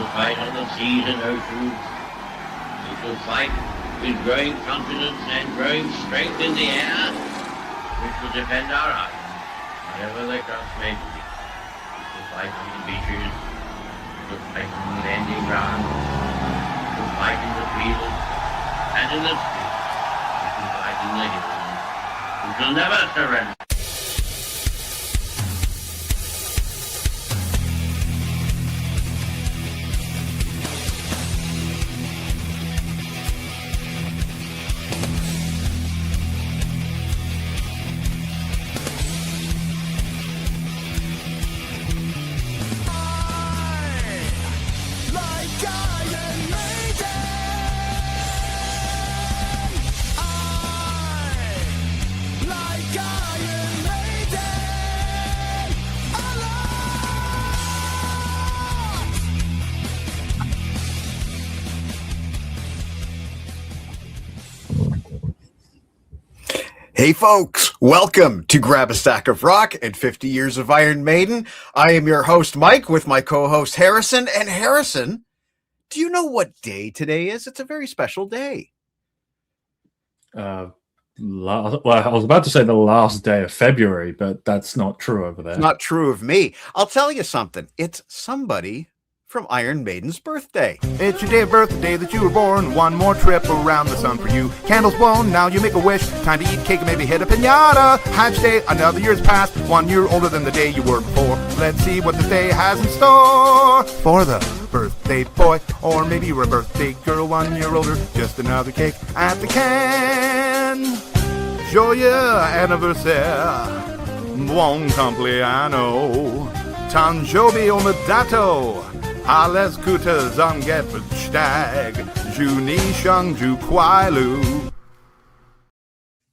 will fight on the seas and oceans. We shall fight with growing confidence and growing strength in the air, which will defend our lives, whatever the cost may be. We shall fight on the beaches, we shall fight on the landing ground, we shall fight in the fields and in the streets, we shall fight in the hills. We shall never surrender. Hey folks, welcome to Grab a Stack of Rock and 50 Years of Iron Maiden. I am your host Mike with my co-host Harrison. And Harrison, do you know what day today is? It's a very special day. Well, I was about to say the last day of February, but that's not true over there. It's not true of me. I'll tell you something. It's somebody from Iron Maiden's birthday. It's your day of birth, the day that you were born. One more trip around the sun for you. Candles blown, now you make a wish. Time to eat cake and maybe hit a pinata. Hatch day, another year's passed. 1 year older than the day you were before. Let's see what this day has in store for the birthday boy. Or maybe you're a birthday girl, 1 year older. Just another cake at the can. Joyeux anniversaire. Buon compleanno. Tanjobi omedato. Alles Gutes am Geburtstag, Juni Shang Ju Kwai Lu.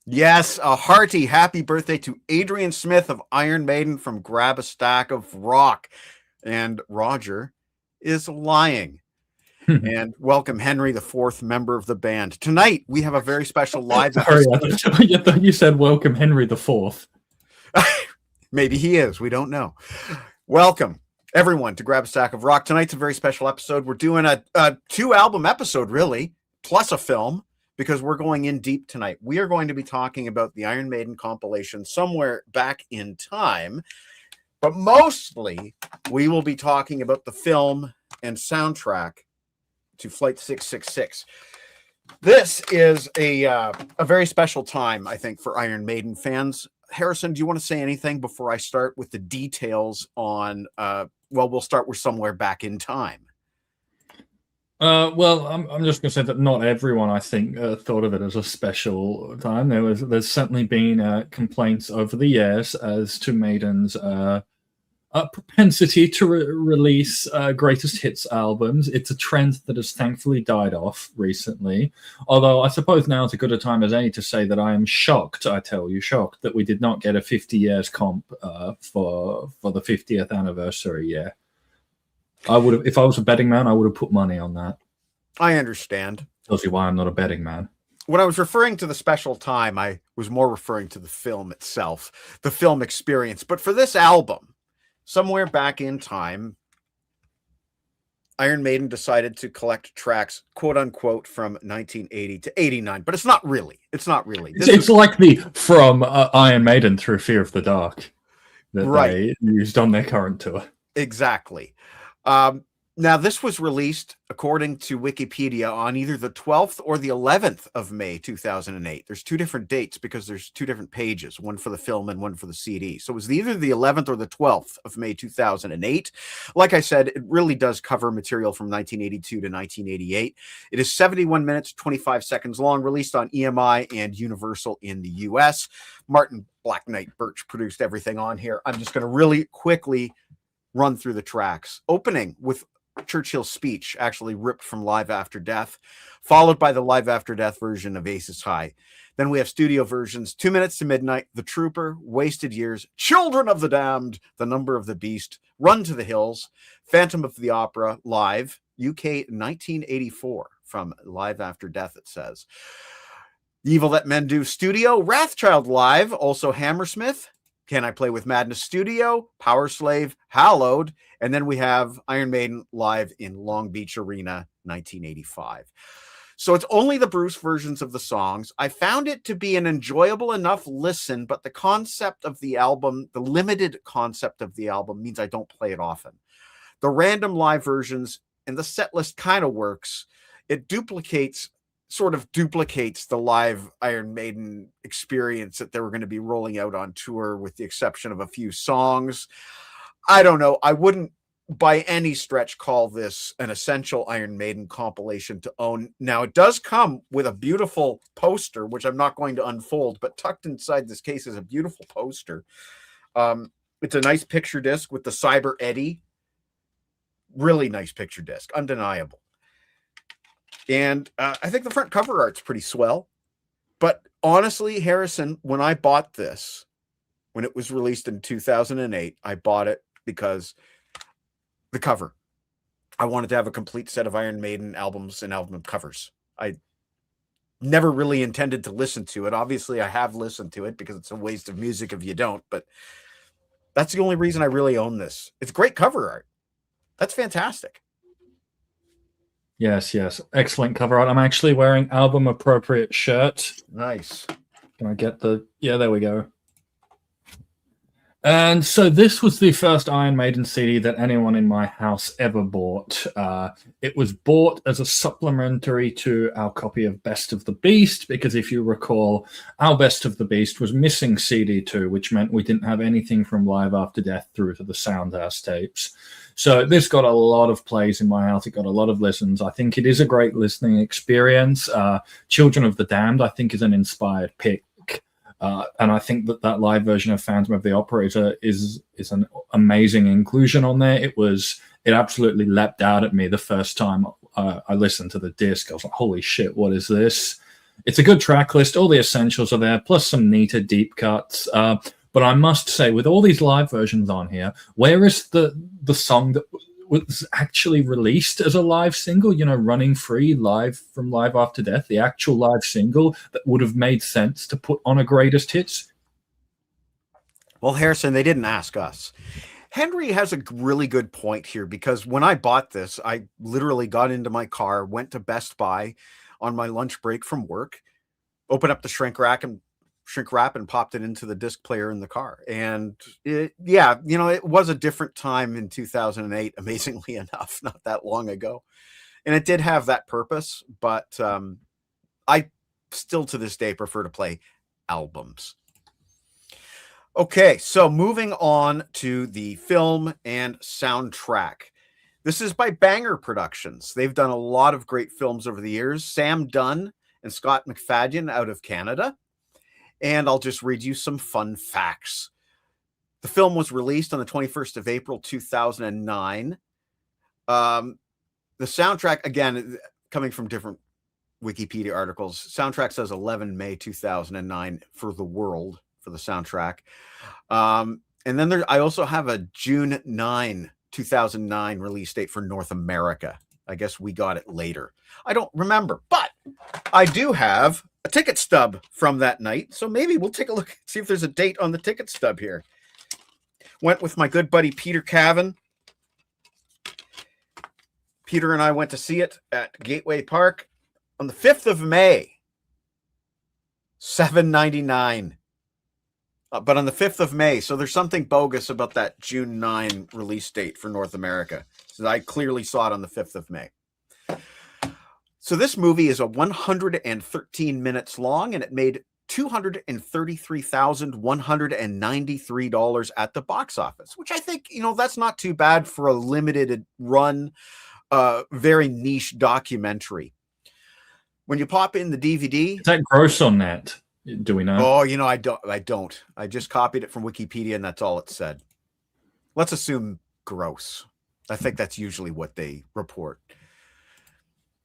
Yes, a hearty happy birthday to Adrian Smith of Iron Maiden from Grab a Stack of Rock. And Roger is lying. And welcome Henry, the fourth member of the band. Tonight, we have a very special live episode. I thought you said welcome Henry the fourth. Maybe he is. We don't know. Welcome everyone to Grab a Stack of Rock. Tonight's a very special episode. We're doing a 2-album episode, really, plus a film, because we're going in deep tonight. We are going to be talking about the Iron Maiden compilation Somewhere Back in Time, but mostly we will be talking about the film and soundtrack to Flight 666. This is a very special time, I think, for Iron Maiden fans. Harrison, do you want to say anything before I start with the details on we'll start with Somewhere Back in Time. Well, I'm just going to say that not everyone, I think, thought of it as a special time. There's certainly been complaints over the years as to Maiden's propensity to release greatest hits albums. It's a trend that has thankfully died off recently. Although I suppose now is as good a time as any to say that I am shocked, shocked that we did not get a 50 years comp for the 50th anniversary year. I would have, if I was a betting man, I would have put money on that. I understand. Tells you why I'm not a betting man. When I was referring to the special time, I was more referring to the film itself, the film experience. But for this album, Somewhere Back in Time, Iron Maiden decided to collect tracks, quote unquote, from 1980 to 89. But it's not really. It's like the from Iron Maiden through Fear of the Dark that they used on their current tour. Exactly. Now, this was released, according to Wikipedia, on either the 12th or the 11th of May, 2008. There's two different dates because there's two different pages, one for the film and one for the CD. So it was either the 11th or the 12th of May, 2008. Like I said, it really does cover material from 1982 to 1988. It is 71 minutes, 25 seconds long, released on EMI and Universal in the US. Martin Black Knight Birch produced everything on here. I'm just going to really quickly run through the tracks, opening with Churchill's speech, actually ripped from Live After Death, followed by the Live After Death version of Aces High. Then we have studio versions, 2 Minutes to Midnight, The Trooper, Wasted Years, Children of the Damned, The Number of the Beast, Run to the Hills, Phantom of the Opera, Live, UK 1984, from Live After Death, it says. The Evil That Men Do studio, Wrathchild Live, also Hammersmith, Can I Play with Madness Studio, Power Slave, Hallowed, and then we have Iron Maiden live in Long Beach Arena, 1985. So it's only the Bruce versions of the songs. I found it to be an enjoyable enough listen, but the concept of the album, the limited concept of the album, means I don't play it often. The random live versions and the set list kind of works. It sort of duplicates the live Iron Maiden experience that they were going to be rolling out on tour, with the exception of a few songs. I don't know. I wouldn't by any stretch call this an essential Iron Maiden compilation to own. Now, it does come with a beautiful poster, which I'm not going to unfold, but tucked inside this case is a beautiful poster. It's a nice picture disc with the Cyber Eddie. Really nice picture disc, undeniable. And I think the front cover art's pretty swell. But honestly, Harrison, when I bought this, when it was released in 2008, I bought it because the cover. I wanted to have a complete set of Iron Maiden albums and album covers. I never really intended to listen to it. Obviously, I have listened to it because it's a waste of music if you don't. But that's the only reason I really own this. It's great cover art. That's fantastic. Yes. Excellent cover art. I'm actually wearing album appropriate shirt. Nice. Can I get yeah, there we go. And so this was the first Iron Maiden CD that anyone in my house ever bought. It was bought as a supplementary to our copy of Best of the Beast, because if you recall, our Best of the Beast was missing CD 2, which meant we didn't have anything from Live After Death through to the Soundhouse tapes. So this got a lot of plays in my house. It got a lot of listens. I think it is a great listening experience. Children of the Damned, I think, is an inspired pick. And I think that live version of Phantom of the Operator is an amazing inclusion on there. It absolutely leapt out at me the first time I listened to the disc. I was like, holy shit, what is this? It's a good track list. All the essentials are there, plus some neater deep cuts. But I must say, with all these live versions on here, where is the song that was actually released as a live single, Running Free, live from Live After Death, the actual live single that would have made sense to put on a greatest hits? Well, Harrison, they didn't ask us. Henry has a really good point here, because when I bought this, I literally got into my car, went to Best Buy on my lunch break from work, opened up the shrink wrap and popped it into the disc player in the car. And it was a different time in 2008, amazingly enough, not that long ago. And it did have that purpose, but I still to this day prefer to play albums. Okay, so moving on to the film and soundtrack. This is by Banger Productions. They've done a lot of great films over the years. Sam Dunn and Scott McFadden out of Canada. And I'll just read you some fun facts. The film was released on the 21st of April, 2009. The soundtrack, again, coming from different Wikipedia articles, soundtrack says 11 May 2009 for the world, for the soundtrack. And then I also have a June 9, 2009 release date for North America. I guess we got it later. I don't remember, but I do have a ticket stub from that night. So maybe we'll take a look, see if there's a date on the ticket stub here. Went with my good buddy, Peter Cavan. Peter and I went to see it at Gateway Park on the 5th of May, $7.99. But on the 5th of May. So there's something bogus about that June 9 release date for North America. So I clearly saw it on the 5th of May. So this movie is 113 minutes long, and it made $233,193 at the box office, which I think, that's not too bad for a limited run, very niche documentary. When you pop in the DVD, is that gross on that? Do we know? Oh, I don't. I just copied it from Wikipedia, and that's all it said. Let's assume gross. I think that's usually what they report.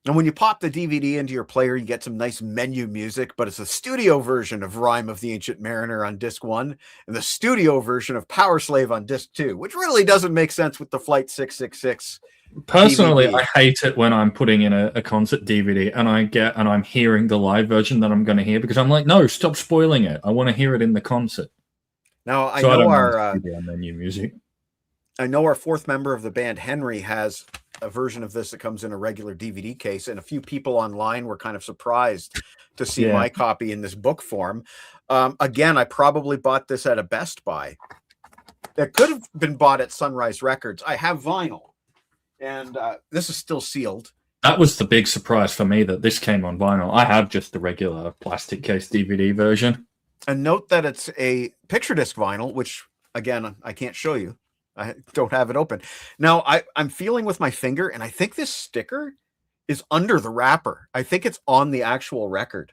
And when you pop the DVD into your player, you get some nice menu music, but it's a studio version of Rime of the Ancient Mariner on disc 1 and the studio version of Power Slave on disc 2, which really doesn't make sense with the Flight 666. Personally, DVD. I hate it when I'm putting in a concert DVD and I'm hearing the live version that I'm going to hear, because I'm like, no, stop spoiling it. I want to hear it in the concert. Now I So I know don't know our their new music. I know our fourth member of the band, Henry, has a version of this that comes in a regular DVD case, and a few people online were kind of surprised to see my copy in this book form. Again, I probably bought this at a Best Buy. It could have been bought at Sunrise Records. I have vinyl, and this is still sealed. That was the big surprise for me, that this came on vinyl. I have just the regular plastic case DVD version. And note that it's a picture disc vinyl, which, again, I can't show you. I don't have it open. Now, I'm feeling with my finger, and I think this sticker is under the wrapper. I think it's on the actual record.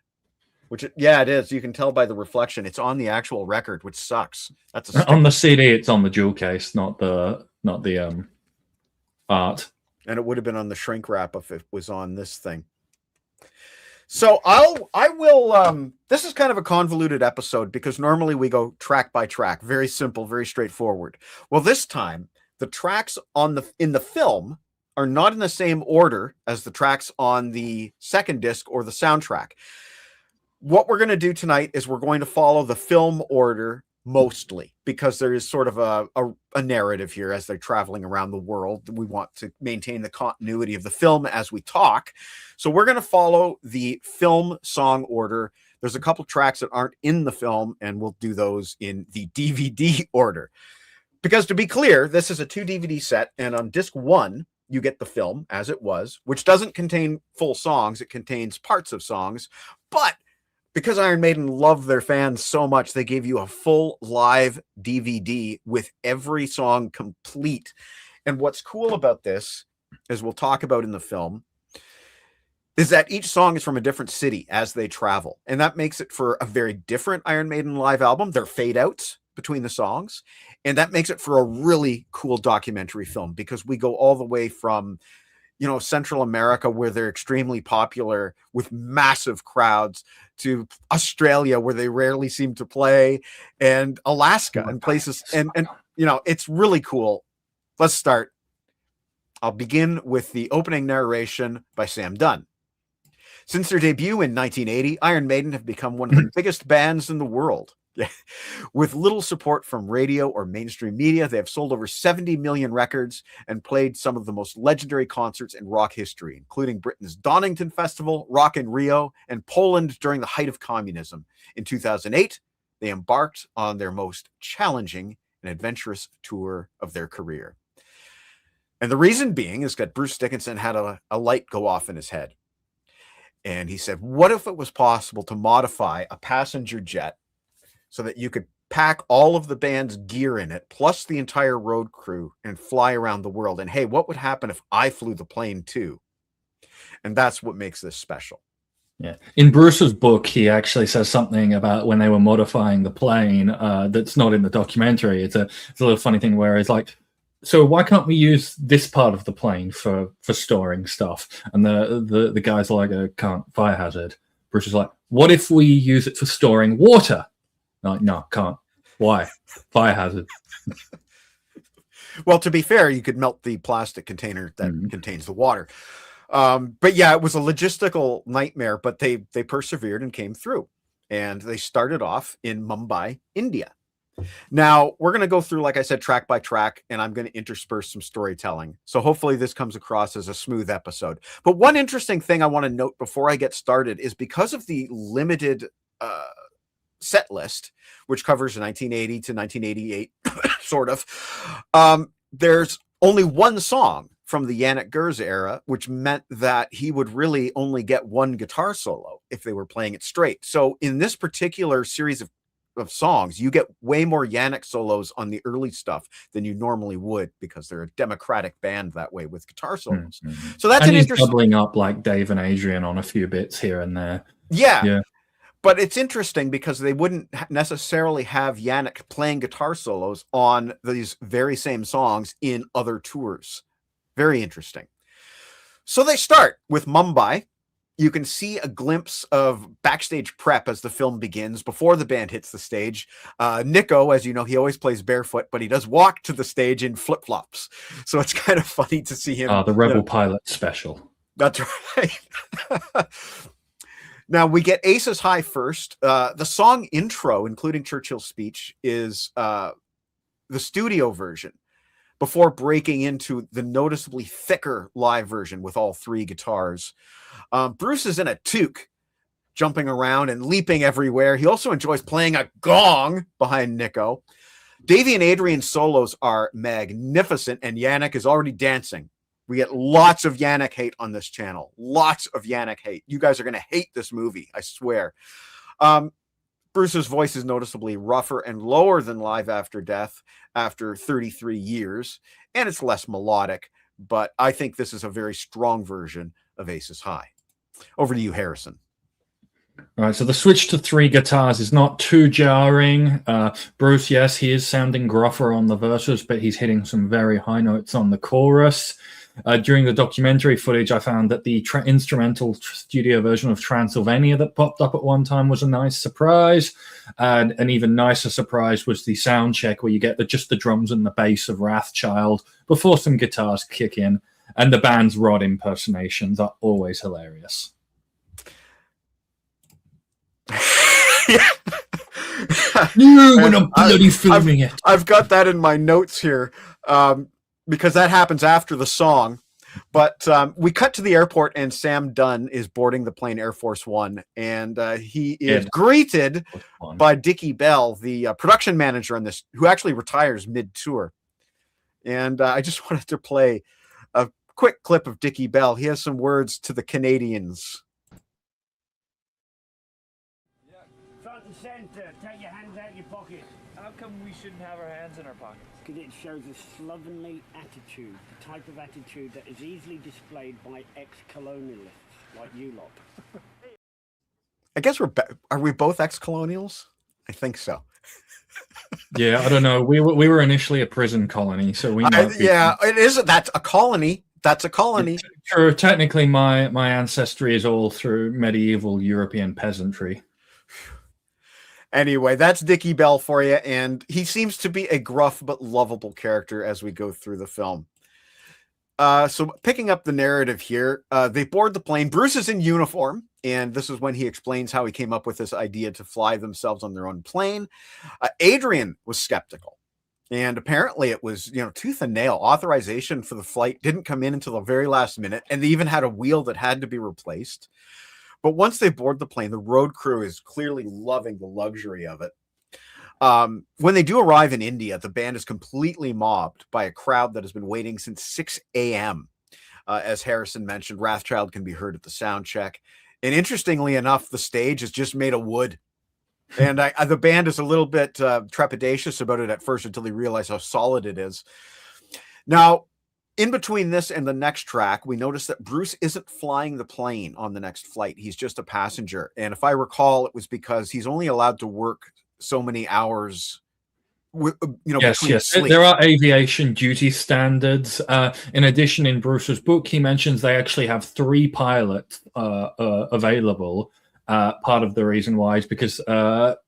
Yeah, it is. You can tell by the reflection. It's on the actual record, which sucks. That's on the CD. It's on the jewel case, not the art. And it would have been on the shrink wrap if it was on this thing. So I will. This is kind of a convoluted episode because normally we go track by track, very simple, very straightforward. Well, this time the tracks in the film are not in the same order as the tracks on the second disc or the soundtrack. What we're going to do tonight is we're going to follow the film order mostly, because there is sort of a narrative here as they're traveling around the world. We want to maintain the continuity of the film as we talk. So we're going to follow the film song order. There's a couple tracks that aren't in the film, and we'll do those in the DVD order. Because to be clear, this is a 2 DVD set, and on disc 1, you get the film as it was, which doesn't contain full songs. It contains parts of songs, but because Iron Maiden loved their fans so much, they gave you a full live DVD with every song complete. And what's cool about this, as we'll talk about in the film, is that each song is from a different city as they travel. And that makes it for a very different Iron Maiden live album. They're fade outs between the songs. And that makes it for a really cool documentary film, because we go all the way from, Central America, where they're extremely popular with massive crowds, to Australia, where they rarely seem to play, and Alaska and places. And it's really cool. Let's start. I'll begin with the opening narration by Sam Dunn. Since their debut in 1980, Iron Maiden have become one of the biggest bands in the world. With little support from radio or mainstream media, they have sold over 70 million records and played some of the most legendary concerts in rock history, including Britain's Donington Festival, Rock in Rio, and Poland during the height of communism. In 2008, they embarked on their most challenging and adventurous tour of their career. And the reason being is that Bruce Dickinson had a light go off in his head. And he said, what if it was possible to modify a passenger jet so that you could pack all of the band's gear in it, plus the entire road crew, and fly around the world? And hey, what would happen if I flew the plane too? And that's what makes this special. Yeah. In Bruce's book, he actually says something about when they were modifying the plane that's not in the documentary. It's a little funny thing where it's like, so why can't we use this part of the plane for storing stuff? And the guys are like, can't, fire hazard. Bruce is like, what if we use it for storing water? Like, no, can't. Why? Fire hazard. Well, to be fair, you could melt the plastic container that contains the water. But yeah, it was a logistical nightmare, but they persevered and came through. And they started off in Mumbai, India. Now, we're going to go through, like I said, track by track, and I'm going to intersperse some storytelling. So hopefully this comes across as a smooth episode. But one interesting thing I want to note before I get started is because of the limited set list, which covers 1980 to 1988, sort of, there's only one song from the Yannick Gers era, which meant that he would really only get one guitar solo if they were playing it straight. So in this particular series of songs, you get way more Yannick solos on the early stuff than you normally would, because they're a democratic band that way with guitar solos. So that's an interesting, doubling up like Dave and Adrian on a few bits here and there. Yeah. But it's interesting because they wouldn't necessarily have Yannick playing guitar solos on these very same songs in other tours. Very interesting. So they start with Mumbai. You can see a glimpse of backstage prep as the film begins before the band hits the stage. Nico, as you know, he always plays barefoot, but he does walk to the stage in flip-flops. So it's kind of funny to see him. The Rebel Pilot special. That's right. Now we get Aces High first. The song intro, including Churchill's speech, is the studio version before breaking into the noticeably thicker live version with all 3 guitars. Bruce is in a toque, jumping around and leaping everywhere. He also enjoys playing a gong behind Nico. Davey and Adrian's solos are magnificent, and Yannick is already dancing. We get lots of Yannick hate on this channel. Lots of Yannick hate. You guys are going to hate this movie, I swear. Bruce's voice is noticeably rougher and lower than Live After Death after 33 years, and it's less melodic, but I think this is a very strong version of Aces High. Over to you, Harrison. All right, so the switch to 3 guitars is not too jarring. Bruce, yes, he is sounding gruffer on the verses, but he's hitting some very high notes on the chorus. During the documentary footage, I found that the instrumental studio version of Transylvania that popped up at one time was a nice surprise. And an even nicer surprise was the sound check where you get just the drums and the bass of Wrathchild before some guitars kick in. And the band's Rod impersonations are always hilarious. When I'm bloody filming it. I've got that in my notes here. Because that happens after the song. But we cut to the airport, and Sam Dunn is boarding the plane Air Force One, and he is greeted by Dickie Bell, the production manager on this, who actually retires mid-tour. And I just wanted to play a quick clip of Dickie Bell. He has some words to the Canadians. Front and center, take your hands out your pockets. How come we shouldn't have our hands in our pockets? Because it shows a slovenly attitude, the type of attitude that is easily displayed by ex-colonialists like you lot. I guess are we both ex-colonials? I think so. Yeah, I don't know. We were initially a prison colony, so we might be. Yeah, it is. That's a colony. That's a colony. True. Technically, my ancestry is all through medieval European peasantry. Anyway, that's Dickie Bell for you, and he seems to be a gruff but lovable character as we go through the film. So picking up the narrative here, they board the plane. Bruce is in uniform, and this is when he explains how he came up with this idea to fly themselves on their own plane. Adrian was skeptical, and apparently it was, tooth and nail. Authorization for the flight didn't come in until the very last minute, and they even had a wheel that had to be replaced. But once they board the plane, the road crew is clearly loving the luxury of it. When they do arrive in India, the band is completely mobbed by a crowd that has been waiting since 6 a.m. As Harrison mentioned, Wrathchild can be heard at the sound check. And interestingly enough, the stage is just made of wood. And the band is a little bit trepidatious about it at first until they realize how solid it is. Now, in between this and the next track, we notice that Bruce isn't flying the plane on the next flight. He's just a passenger. And if I recall, it was because he's only allowed to work so many hours. Yes. There are aviation duty standards. In addition, in Bruce's book, he mentions they actually have 3 pilots available. Part of the reason why is because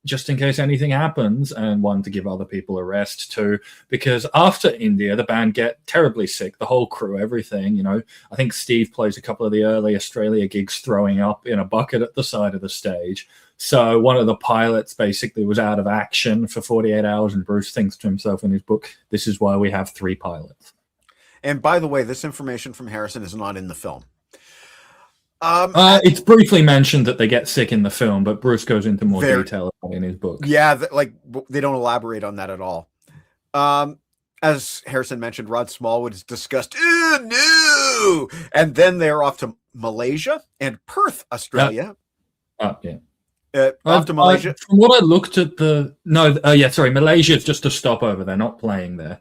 just in case anything happens, and 1, to give other people a rest, 2, because after India, the band get terribly sick, the whole crew, everything. I think Steve plays a couple of the early Australia gigs throwing up in a bucket at the side of the stage. So one of the pilots basically was out of action for 48 hours, and Bruce thinks to himself in his book, this is why we have 3 pilots. And by the way, this information from Harrison is not in the film. It's briefly mentioned that they get sick in the film, but Bruce goes into more detail in his book. Yeah, they don't elaborate on that at all. As Harrison mentioned, Rod Smallwood is discussed. No! And then they're off to Malaysia and Perth, Australia. Yeah. Off to Malaysia. From what I looked at Malaysia is just a stopover. They're not playing there.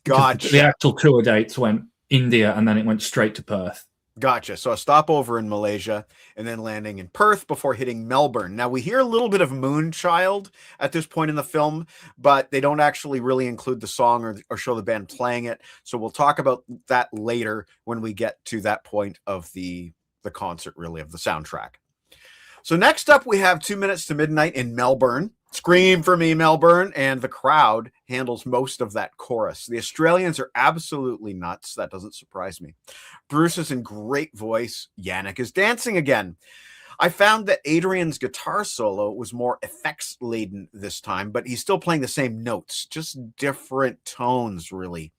Gotcha. The actual tour dates went India, and then it went straight to Perth. Gotcha. So a stopover in Malaysia and then landing in Perth before hitting Melbourne. Now we hear a little bit of Moonchild at this point in the film, but they don't actually really include the song or show the band playing it. So we'll talk about that later when we get to that point of the concert, really, of the soundtrack. So next up, we have 2 Minutes to Midnight in Melbourne. Scream for me, Melbourne. And the crowd handles most of that chorus. The Australians are absolutely nuts. That doesn't surprise me. Bruce is in great voice. Yannick is dancing again. I found that Adrian's guitar solo was more effects laden this time, but he's still playing the same notes, just different tones, really.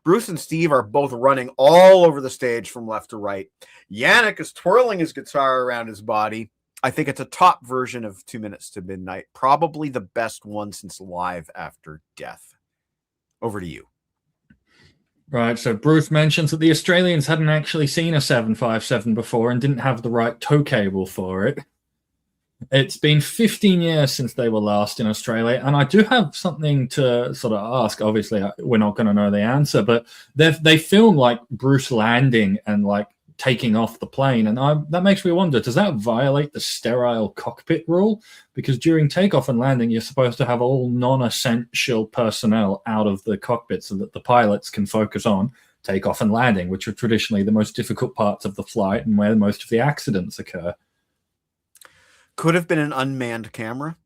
Bruce and Steve are both running all over the stage from left to right. Yannick is twirling his guitar around his body. I think it's a top version of 2 Minutes to Midnight, probably the best one since Live After Death. Over to you. Right, so Bruce mentions that the Australians hadn't actually seen a 757 before and didn't have the right tow cable for it. It's been 15 years since they were last in Australia, and I do have something to sort of ask. Obviously, we're not going to know the answer, but they film like Bruce landing and like taking off the plane, and that makes me wonder, does that violate the sterile cockpit rule? Because during takeoff and landing, you're supposed to have all non-essential personnel out of the cockpit so that the pilots can focus on takeoff and landing, which are traditionally the most difficult parts of the flight and where most of the accidents occur. Could have been an unmanned camera.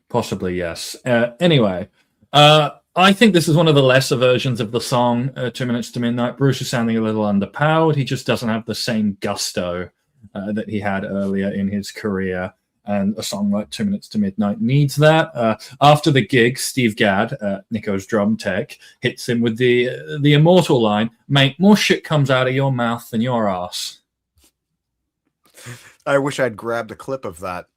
Possibly, yes. Anyway, I think this is one of the lesser versions of the song, 2 Minutes to Midnight. Bruce is sounding a little underpowered. He just doesn't have the same gusto that he had earlier in his career. And a song like 2 Minutes to Midnight needs that. After the gig, Steve Gadd, Nico's drum tech, hits him with the immortal line, "Mate, more shit comes out of your mouth than your ass." I wish I'd grabbed a clip of that.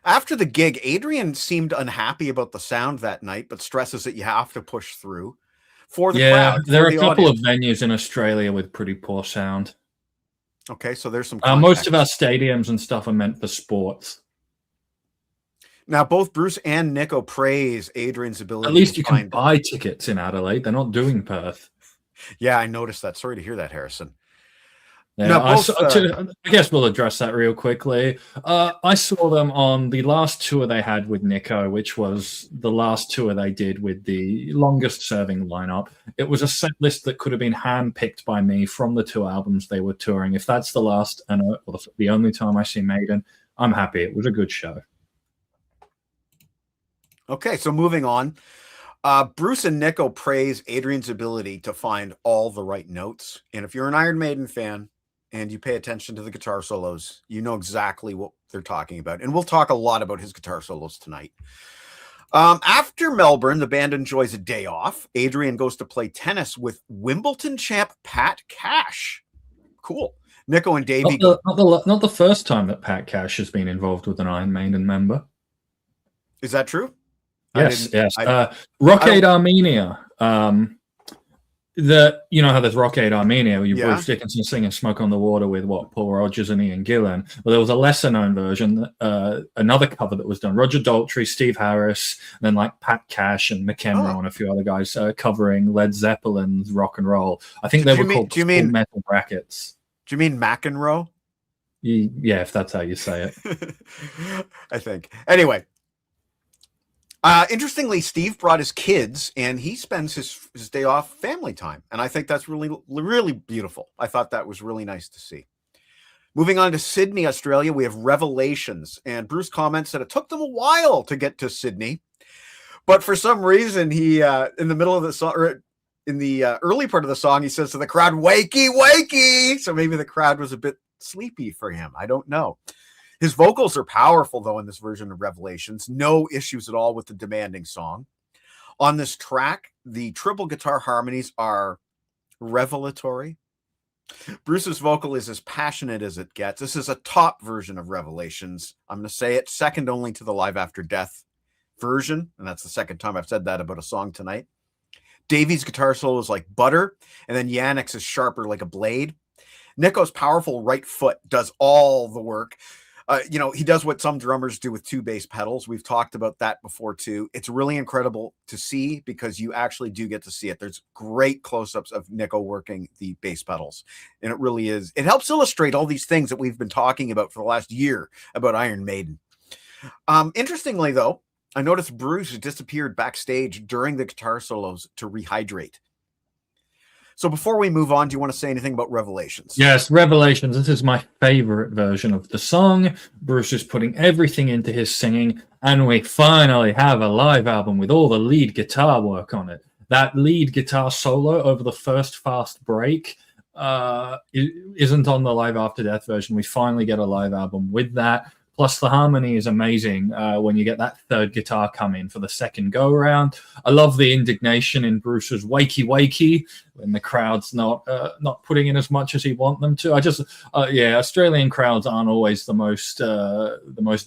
After the gig, Adrian seemed unhappy about the sound that night, but stresses that you have to push through for the crowd. There are a couple of venues in Australia with pretty poor sound. Okay, so there's some most of our stadiums and stuff are meant for sports. Now, both Bruce and Nico praise Adrian's ability. At least you can buy tickets in Adelaide. They're not doing Perth. Yeah, I noticed that. Sorry to hear that, Harrison. Yeah, no, I guess we'll address that real quickly. I saw them on the last tour they had with Nico, which was the last tour they did with the longest-serving lineup. It was a set list that could have been hand-picked by me from the 2 albums they were touring. If that's the last and the only time I see Maiden, I'm happy. It was a good show. Okay, so moving on. Bruce and Nico praise Adrian's ability to find all the right notes. And if you're an Iron Maiden fan, and you pay attention to the guitar solos, you know exactly what they're talking about. And we'll talk a lot about his guitar solos tonight. After Melbourne, the band enjoys a day off. Adrian goes to play tennis with Wimbledon champ Pat Cash. Cool. Nico and Davey. Not the first time that Pat Cash has been involved with an Iron Maiden member. Is that true? Yes. Rockade Armenia. You know how there's Rockade Armenia, where Bruce Dickinson singing "Smoke on the Water" with Paul Rodgers and Ian Gillan. Well, there was a lesser known version, another cover that was done. Roger Daltrey, Steve Harris, and then like Pat Cash and McEnroe and a few other guys covering Led Zeppelin's "Rock and Roll." I think they were called Metal Brackets. Do you mean McEnroe? Yeah, if that's how you say it. I think. Anyway. Interestingly, Steve brought his kids, and he spends his day off family time. And I think that's really, really beautiful. I thought that was really nice to see. Moving on to Sydney, Australia, we have Revelations. And Bruce comments that it took them a while to get to Sydney. But for some reason, he, in the middle of the song, or in the early part of the song, he says to the crowd, "Wakey, wakey." So maybe the crowd was a bit sleepy for him. I don't know. His vocals are powerful, though, in this version of Revelations. No issues at all with the demanding song. On this track, the triple guitar harmonies are revelatory. Bruce's vocal is as passionate as it gets. This is a top version of Revelations. I'm going to say it second only to the Live After Death version, and that's the second time I've said that about a song tonight. Davey's guitar solo is like butter, and then Yannick's is sharper like a blade. Nico's powerful right foot does all the work. He does what some drummers do with 2 bass pedals. We've talked about that before too. It's really incredible to see because you actually do get to see it. There's great close-ups of Nico working the bass pedals. And it really is. It helps illustrate all these things that we've been talking about for the last year about Iron Maiden. Interestingly, though, I noticed Bruce disappeared backstage during the guitar solos to rehydrate. So before we move on, do you want to say anything about Revelations? Yes, Revelations. This is my favorite version of the song. Bruce is putting everything into his singing, and we finally have a live album with all the lead guitar work on it. That lead guitar solo over the first fast break isn't on the Live After Death version. We finally get a live album with that. Plus, the harmony is amazing when you get that third guitar come in for the second go-around. I love the indignation in Bruce's "Wakey Wakey" when the crowd's not putting in as much as he want them to. Australian crowds aren't always the most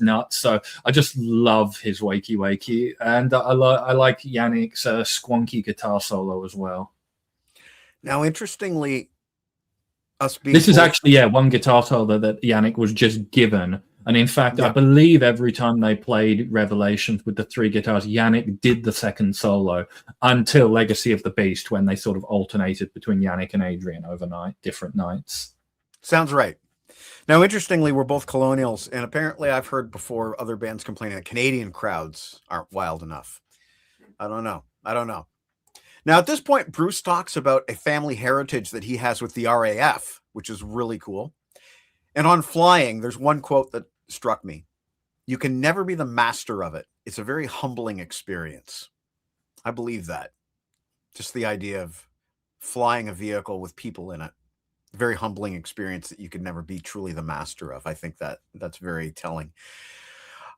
nuts, so I just love his "Wakey Wakey," and I like Yannick's squonky guitar solo as well. Now, interestingly, this is actually one guitar solo that Yannick was just given. And in fact, I believe every time they played Revelations with the three guitars, Yannick did the second solo until Legacy of the Beast, when they sort of alternated between Yannick and Adrian overnight, different nights. Sounds right. Now, interestingly, we're both colonials, and apparently I've heard before other bands complaining that Canadian crowds aren't wild enough. I don't know. Now, at this point, Bruce talks about a family heritage that he has with the RAF, which is really cool. And on Flying, there's one quote that struck me. "You can never be the master of it. It's a very humbling experience." I believe that. Just the idea of flying a vehicle with people in it. Very humbling experience that you could never be truly the master of. I think that's very telling.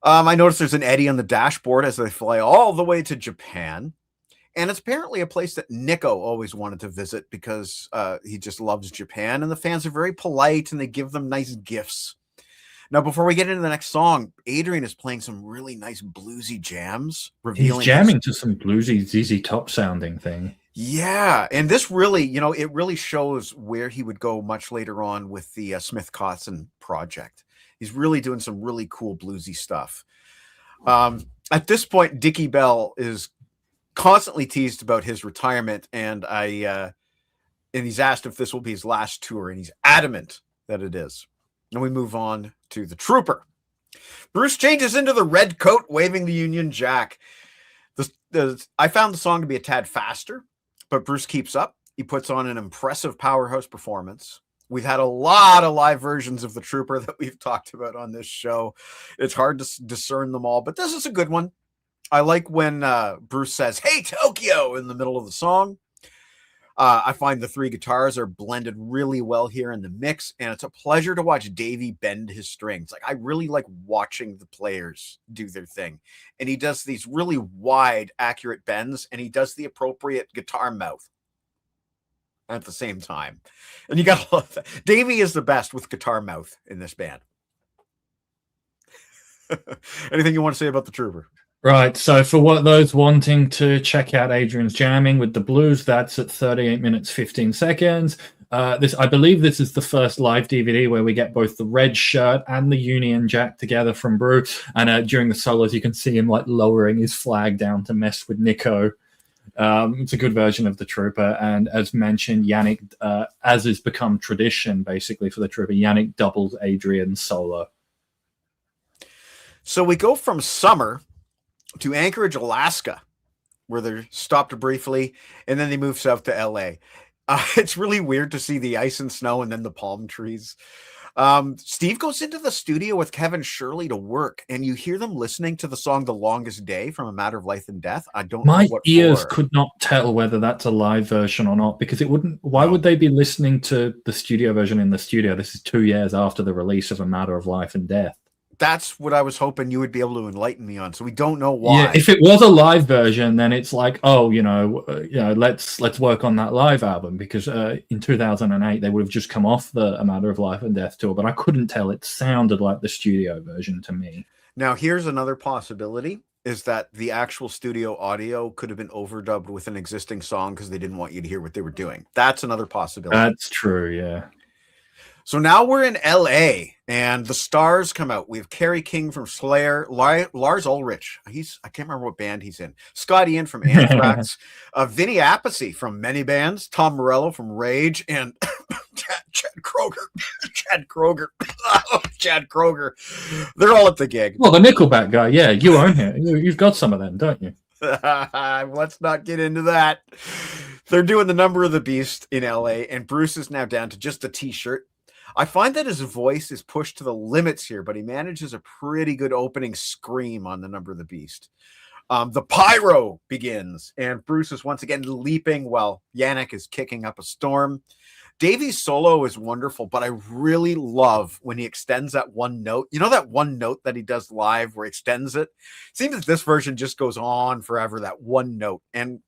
I noticed there's an Eddie on the dashboard as they fly all the way to Japan. And it's apparently a place that Nico always wanted to visit because he just loves Japan. And the fans are very polite and they give them nice gifts. Now, before we get into the next song, Adrian is playing some really nice bluesy jams. He's jamming to some bluesy ZZ Top sounding thing. Yeah. And this really, it really shows where he would go much later on with the Smith-Kotzen project. He's really doing some really cool bluesy stuff. At this point, Dickie Bell is constantly teased about his retirement, and he's asked if this will be his last tour, and he's adamant that it is. And we move on to the Trooper. Bruce changes into the red coat, waving the Union Jack. I found the song to be a tad faster, but Bruce keeps up. He puts on an impressive powerhouse performance. We've had a lot of live versions of the Trooper that we've talked about on this show. It's hard to discern them all, but this is a good one. I like when Bruce says, "Hey, Tokyo," in the middle of the song. I find the three guitars are blended really well here in the mix, and it's a pleasure to watch Davey bend his strings. Like, I really like watching the players do their thing. And he does these really wide, accurate bends, and he does the appropriate guitar mouth at the same time. And you got to love that. Davey is the best with guitar mouth in this band. Anything you want to say about the Trooper? Right, so for those wanting to check out Adrian's jamming with the blues, that's at 38 minutes 15 seconds. I believe this is the first live DVD where we get both the red shirt and the Union Jack together from Bruce. And during the solos, you can see him like lowering his flag down to mess with Nico. It's a good version of the Trooper, and as mentioned, Yannick, as has become tradition basically for the Trooper, Yannick doubles Adrian's solo. So we go from summer to Anchorage, Alaska, where they're stopped briefly, and then they move south to LA. It's really weird to see the ice and snow and then the palm trees. Steve goes into the studio with Kevin Shirley to work, and you hear them listening to the song "The Longest Day" from A Matter of Life and Death. I don't know what my ears could not tell whether that's a live version or not, because it wouldn't. Why would they be listening to the studio version in the studio? This is 2 years after the release of A Matter of Life and Death. That's what I was hoping you would be able to enlighten me on. So we don't know why. Yeah, if it was a live version, then it's like, let's work on that live album, because in 2008 they would have just come off the A Matter of Life and Death tour, but I couldn't tell. It sounded like the studio version to me. Now, here's another possibility: is that the actual studio audio could have been overdubbed with an existing song because they didn't want you to hear what they were doing. That's another possibility. That's true, yeah. So now we're in LA, and the stars come out. We have Kerry King from Slayer, Lars Ulrich. I can't remember what band he's in. Scott Ian from Anthrax, Vinny Appice from many bands, Tom Morello from Rage, and Chad Kroger. Chad Kroger. They're all at the gig. Well, the Nickelback guy, yeah, you own him. You've got some of them, don't you? Let's not get into that. They're doing the Number of the Beast in LA, and Bruce is now down to just a t-shirt. I find that his voice is pushed to the limits here, but he manages a pretty good opening scream on the Number of the Beast. The pyro begins, and Bruce is once again leaping while Yannick is kicking up a storm. Davy's solo is wonderful, but I really love when he extends that one note. You know that one note that he does live where he extends it? Seems that this version just goes on forever, that one note. And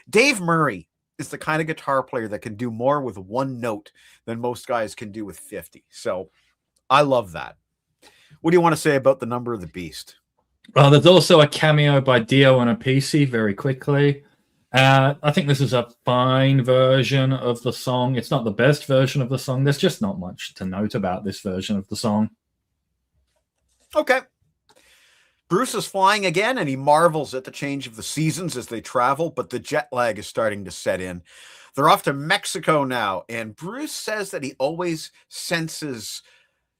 Dave Murray is the kind of guitar player that can do more with one note than most guys can do with 50. So I love that. What do you want to say about the Number of the Beast? Well, there's also a cameo by Dio and Apisi very quickly. I think this is a fine version of the song. It's not the best version of the song. There's just not much to note about this version of the song. Okay. Bruce is flying again, and he marvels at the change of the seasons as they travel, but the jet lag is starting to set in. They're off to Mexico now, and Bruce says that he always senses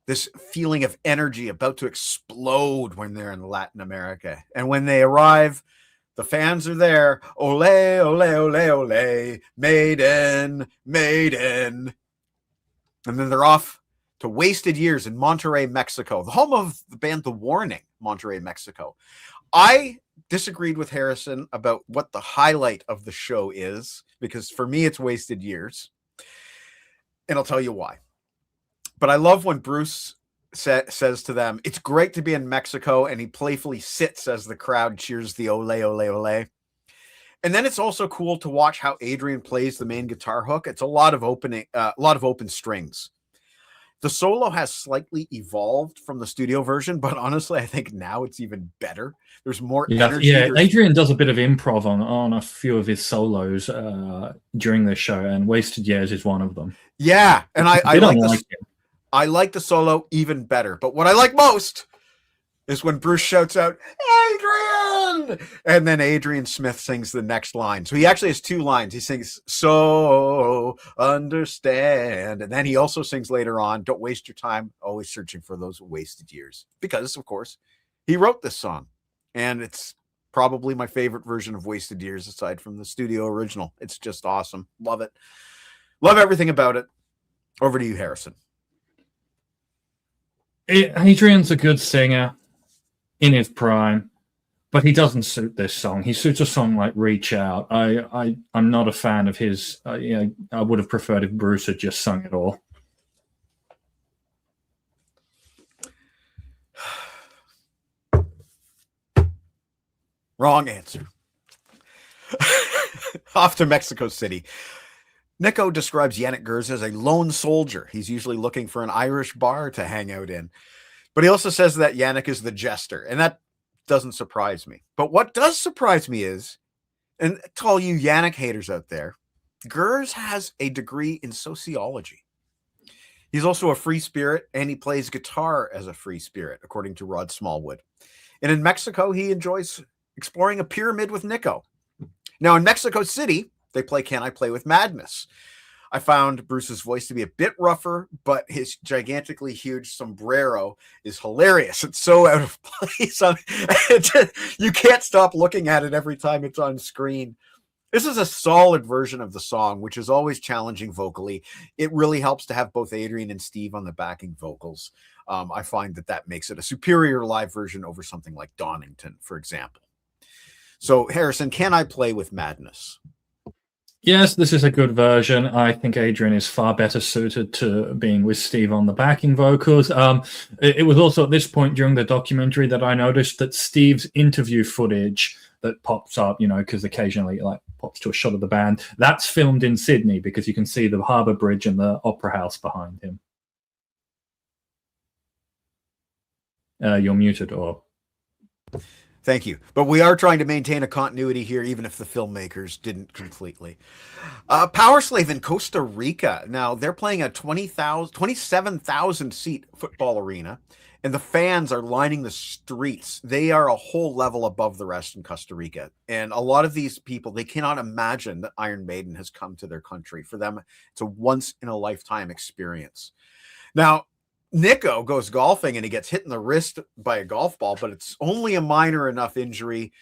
this feeling of energy about to explode when they're in Latin America. And when they arrive, the fans are there. Ole, ole, ole, ole, Maiden, Maiden. And then they're off to Wasted Years in Monterrey, Mexico, the home of the band The Warning, Monterrey, Mexico. I disagreed with Harrison about what the highlight of the show is, because for me, it's Wasted Years. And I'll tell you why. But I love when Bruce says to them, it's great to be in Mexico, and he playfully sits as the crowd cheers the ole, ole, ole. And then it's also cool to watch how Adrian plays the main guitar hook. It's a lot of open strings. The solo has slightly evolved from the studio version, but honestly, I think now it's even better. There's more energy. Yeah, Adrian does a bit of improv on a few of his solos during the show, and Wasted Years is one of them. Yeah, and I like the solo even better. But what I like most is when Bruce shouts out, Adrian! And then Adrian Smith sings the next line. So he actually has two lines. He sings, so understand. And then he also sings later on, don't waste your time always searching for those wasted years. Because, of course, he wrote this song. And it's probably my favorite version of Wasted Years aside from the studio original. It's just awesome. Love it. Love everything about it. Over to you, Harrison. Adrian's a good singer in his prime, but he doesn't suit this song. He suits a song like Reach Out. I'm not a fan of his. I would have preferred if Bruce had just sung it all. Wrong answer. Off to Mexico City. Nico describes Yannick Gers as a lone soldier. He's usually looking for an Irish bar to hang out in. But he also says that Yannick is the jester, and that doesn't surprise me. But what does surprise me is, and to all you Yannick haters out there, Gers has a degree in sociology. He's also a free spirit, and he plays guitar as a free spirit, according to Rod Smallwood. And in Mexico, he enjoys exploring a pyramid with Nico. Now, in Mexico City, they play Can I Play with Madness? I found Bruce's voice to be a bit rougher, but his gigantically huge sombrero is hilarious. It's so out of place. You can't stop looking at it every time it's on screen. This is a solid version of the song, which is always challenging vocally. It really helps to have both Adrian and Steve on the backing vocals. I find that makes it a superior live version over something like Donington, for example. So, Harrison, Can I Play with Madness? Yes, this is a good version. I think Adrian is far better suited to being with Steve on the backing vocals. It was also at this point during the documentary that I noticed that Steve's interview footage that pops up, because occasionally it pops to a shot of the band, that's filmed in Sydney because you can see the Harbour Bridge and the Opera House behind him. You're muted, or... Thank you. But we are trying to maintain a continuity here, even if the filmmakers didn't completely. Power Slave in Costa Rica. Now, they're playing a 27,000 seat football arena, and the fans are lining the streets. They are a whole level above the rest in Costa Rica. And a lot of these people, they cannot imagine that Iron Maiden has come to their country. For them, it's a once-in-a-lifetime experience. Now, Nico goes golfing and he gets hit in the wrist by a golf ball, but it's only a minor enough injury.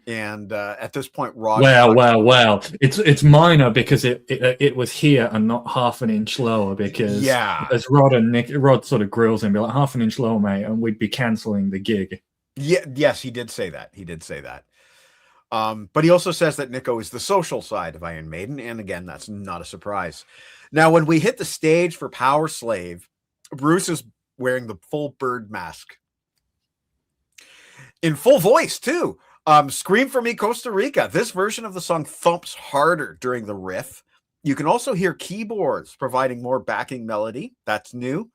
And at this point, Rod... Well. It's minor because it was here and not half an inch lower, because as Rod sort of grills him, be like, half an inch lower, mate, and we'd be cancelling the gig. Yeah, yes, he did say that. But he also says that Nico is the social side of Iron Maiden. And again, that's not a surprise. Now, when we hit the stage for Power Slave, Bruce is wearing the full bird mask. In full voice, too. Scream for Me, Costa Rica. This version of the song thumps harder during the riff. You can also hear keyboards providing more backing melody. That's new.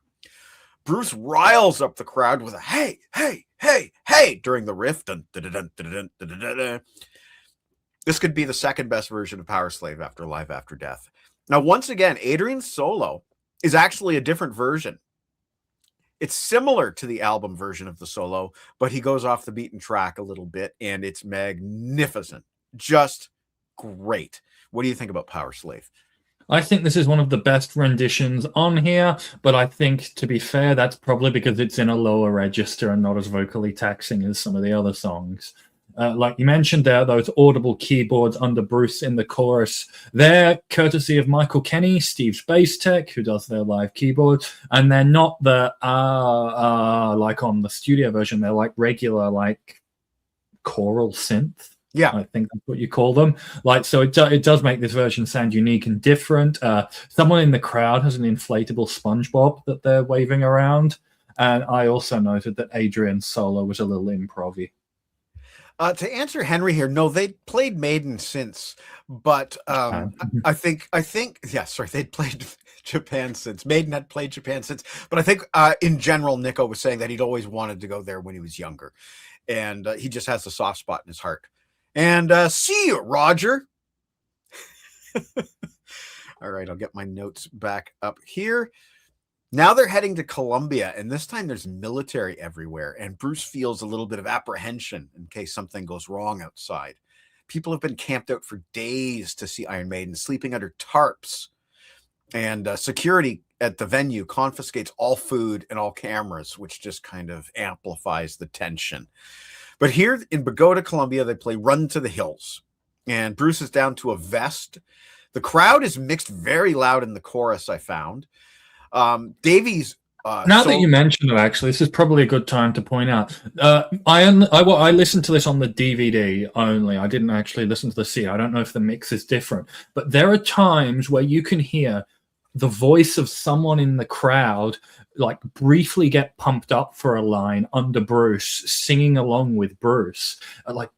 Bruce riles up the crowd with a hey, hey, hey, hey during the riff. Dun, dun, dun, dun, dun, dun, dun, dun, dun. This could be the second best version of Power Slave after Live After Death. Now, once again, Adrian's solo is actually a different version. It's similar to the album version of the solo, but he goes off the beaten track a little bit, and it's magnificent. Just great. What do you think about Power Slave? I think this is one of the best renditions on here, but I think, to be fair, that's probably because it's in a lower register and not as vocally taxing as some of the other songs. Like you mentioned there, those audible keyboards under Bruce in the chorus, they're courtesy of Michael Kenny, Steve's bass tech, who does their live keyboard, and they're not the like on the studio version. They're like regular, like choral synth. Yeah, I think that's what you call them. Like, so it does make this version sound unique and different. Someone in the crowd has an inflatable SpongeBob that they're waving around, and I also noted that Adrian's solo was a little improv-y. To answer Henry here, no, they played Maiden since, but I think, yeah, sorry, they'd played Japan since. Maiden had played Japan since, but I think in general, Nico was saying that he'd always wanted to go there when he was younger, and he just has a soft spot in his heart. And see you, Roger. All right, I'll get my notes back up here. Now they're heading to Colombia, and this time there's military everywhere, and Bruce feels a little bit of apprehension in case something goes wrong outside. People have been camped out for days to see Iron Maiden, sleeping under tarps, and security at the venue confiscates all food and all cameras, which just kind of amplifies the tension. But here in Bogota, Colombia, they play Run to the Hills, and Bruce is down to a vest. The crowd is mixed very loud in the chorus, I found. Davies. Now that you mention it, actually, this is probably a good time to point out. I listened to this on the DVD only. I didn't actually listen to the CD. I don't know if the mix is different, but there are times where you can hear the voice of someone in the crowd like briefly get pumped up for a line under Bruce, singing along with Bruce. Like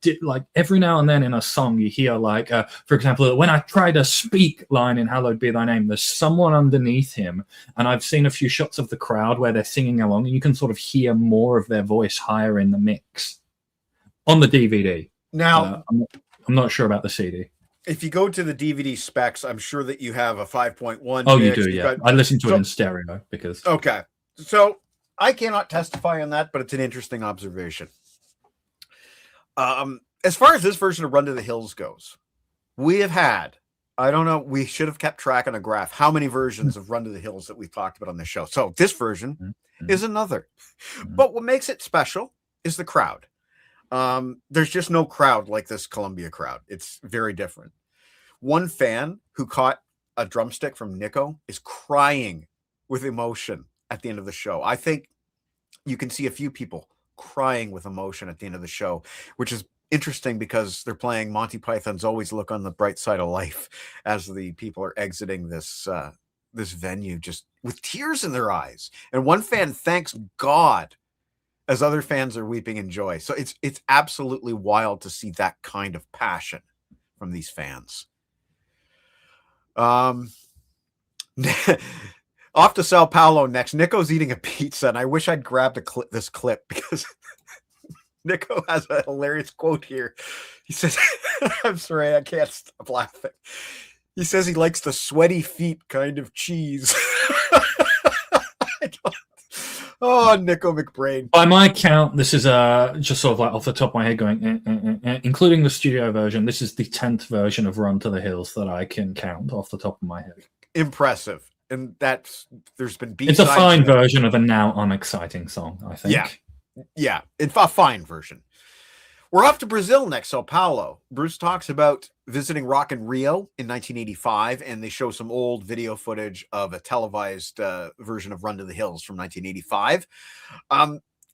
every now and then in a song you hear like, for example, when I try to speak line in Hallowed Be Thy Name, there's someone underneath him. And I've seen a few shots of the crowd where they're singing along and you can sort of hear more of their voice higher in the mix on the DVD. Now, I'm not sure about the CD. If you go to the DVD specs, I'm sure that you have a 5.1. Oh, you do, yeah. I listened to it in stereo because... Okay. So I cannot testify on that, but it's an interesting observation. As far as this version of Run to the Hills goes, we have had, I don't know, we should have kept track on a graph, how many versions of Run to the Hills that we've talked about on this show. So this version is another. But what makes it special is the crowd. There's just no crowd like this Columbia crowd. It's very different. One fan who caught a drumstick from Nico is crying with emotion at the end of the show. I think you can see a few people crying with emotion at the end of the show, which is interesting because they're playing Monty Python's Always Look on the Bright Side of Life as the people are exiting this venue just with tears in their eyes. And one fan thanks God as other fans are weeping in joy. So it's absolutely wild to see that kind of passion from these fans. Off to Sao Paulo next. Nico's eating a pizza, and I wish I'd grabbed this clip because Nico has a hilarious quote here. He says, I'm sorry, I can't stop laughing. He says he likes the sweaty feet kind of cheese. Oh, Nico McBrain. By my count, this is just sort of like off the top of my head going, including the studio version, this is the 10th version of Run to the Hills that I can count off the top of my head. Impressive. And there's been B-sides. It's a fine version of a now unexciting song, I think. Yeah, it's a fine version. We're off to Brazil next, Sao Paulo. Bruce talks about visiting Rock in Rio in 1985, and they show some old video footage of a televised version of Run to the Hills from 1985.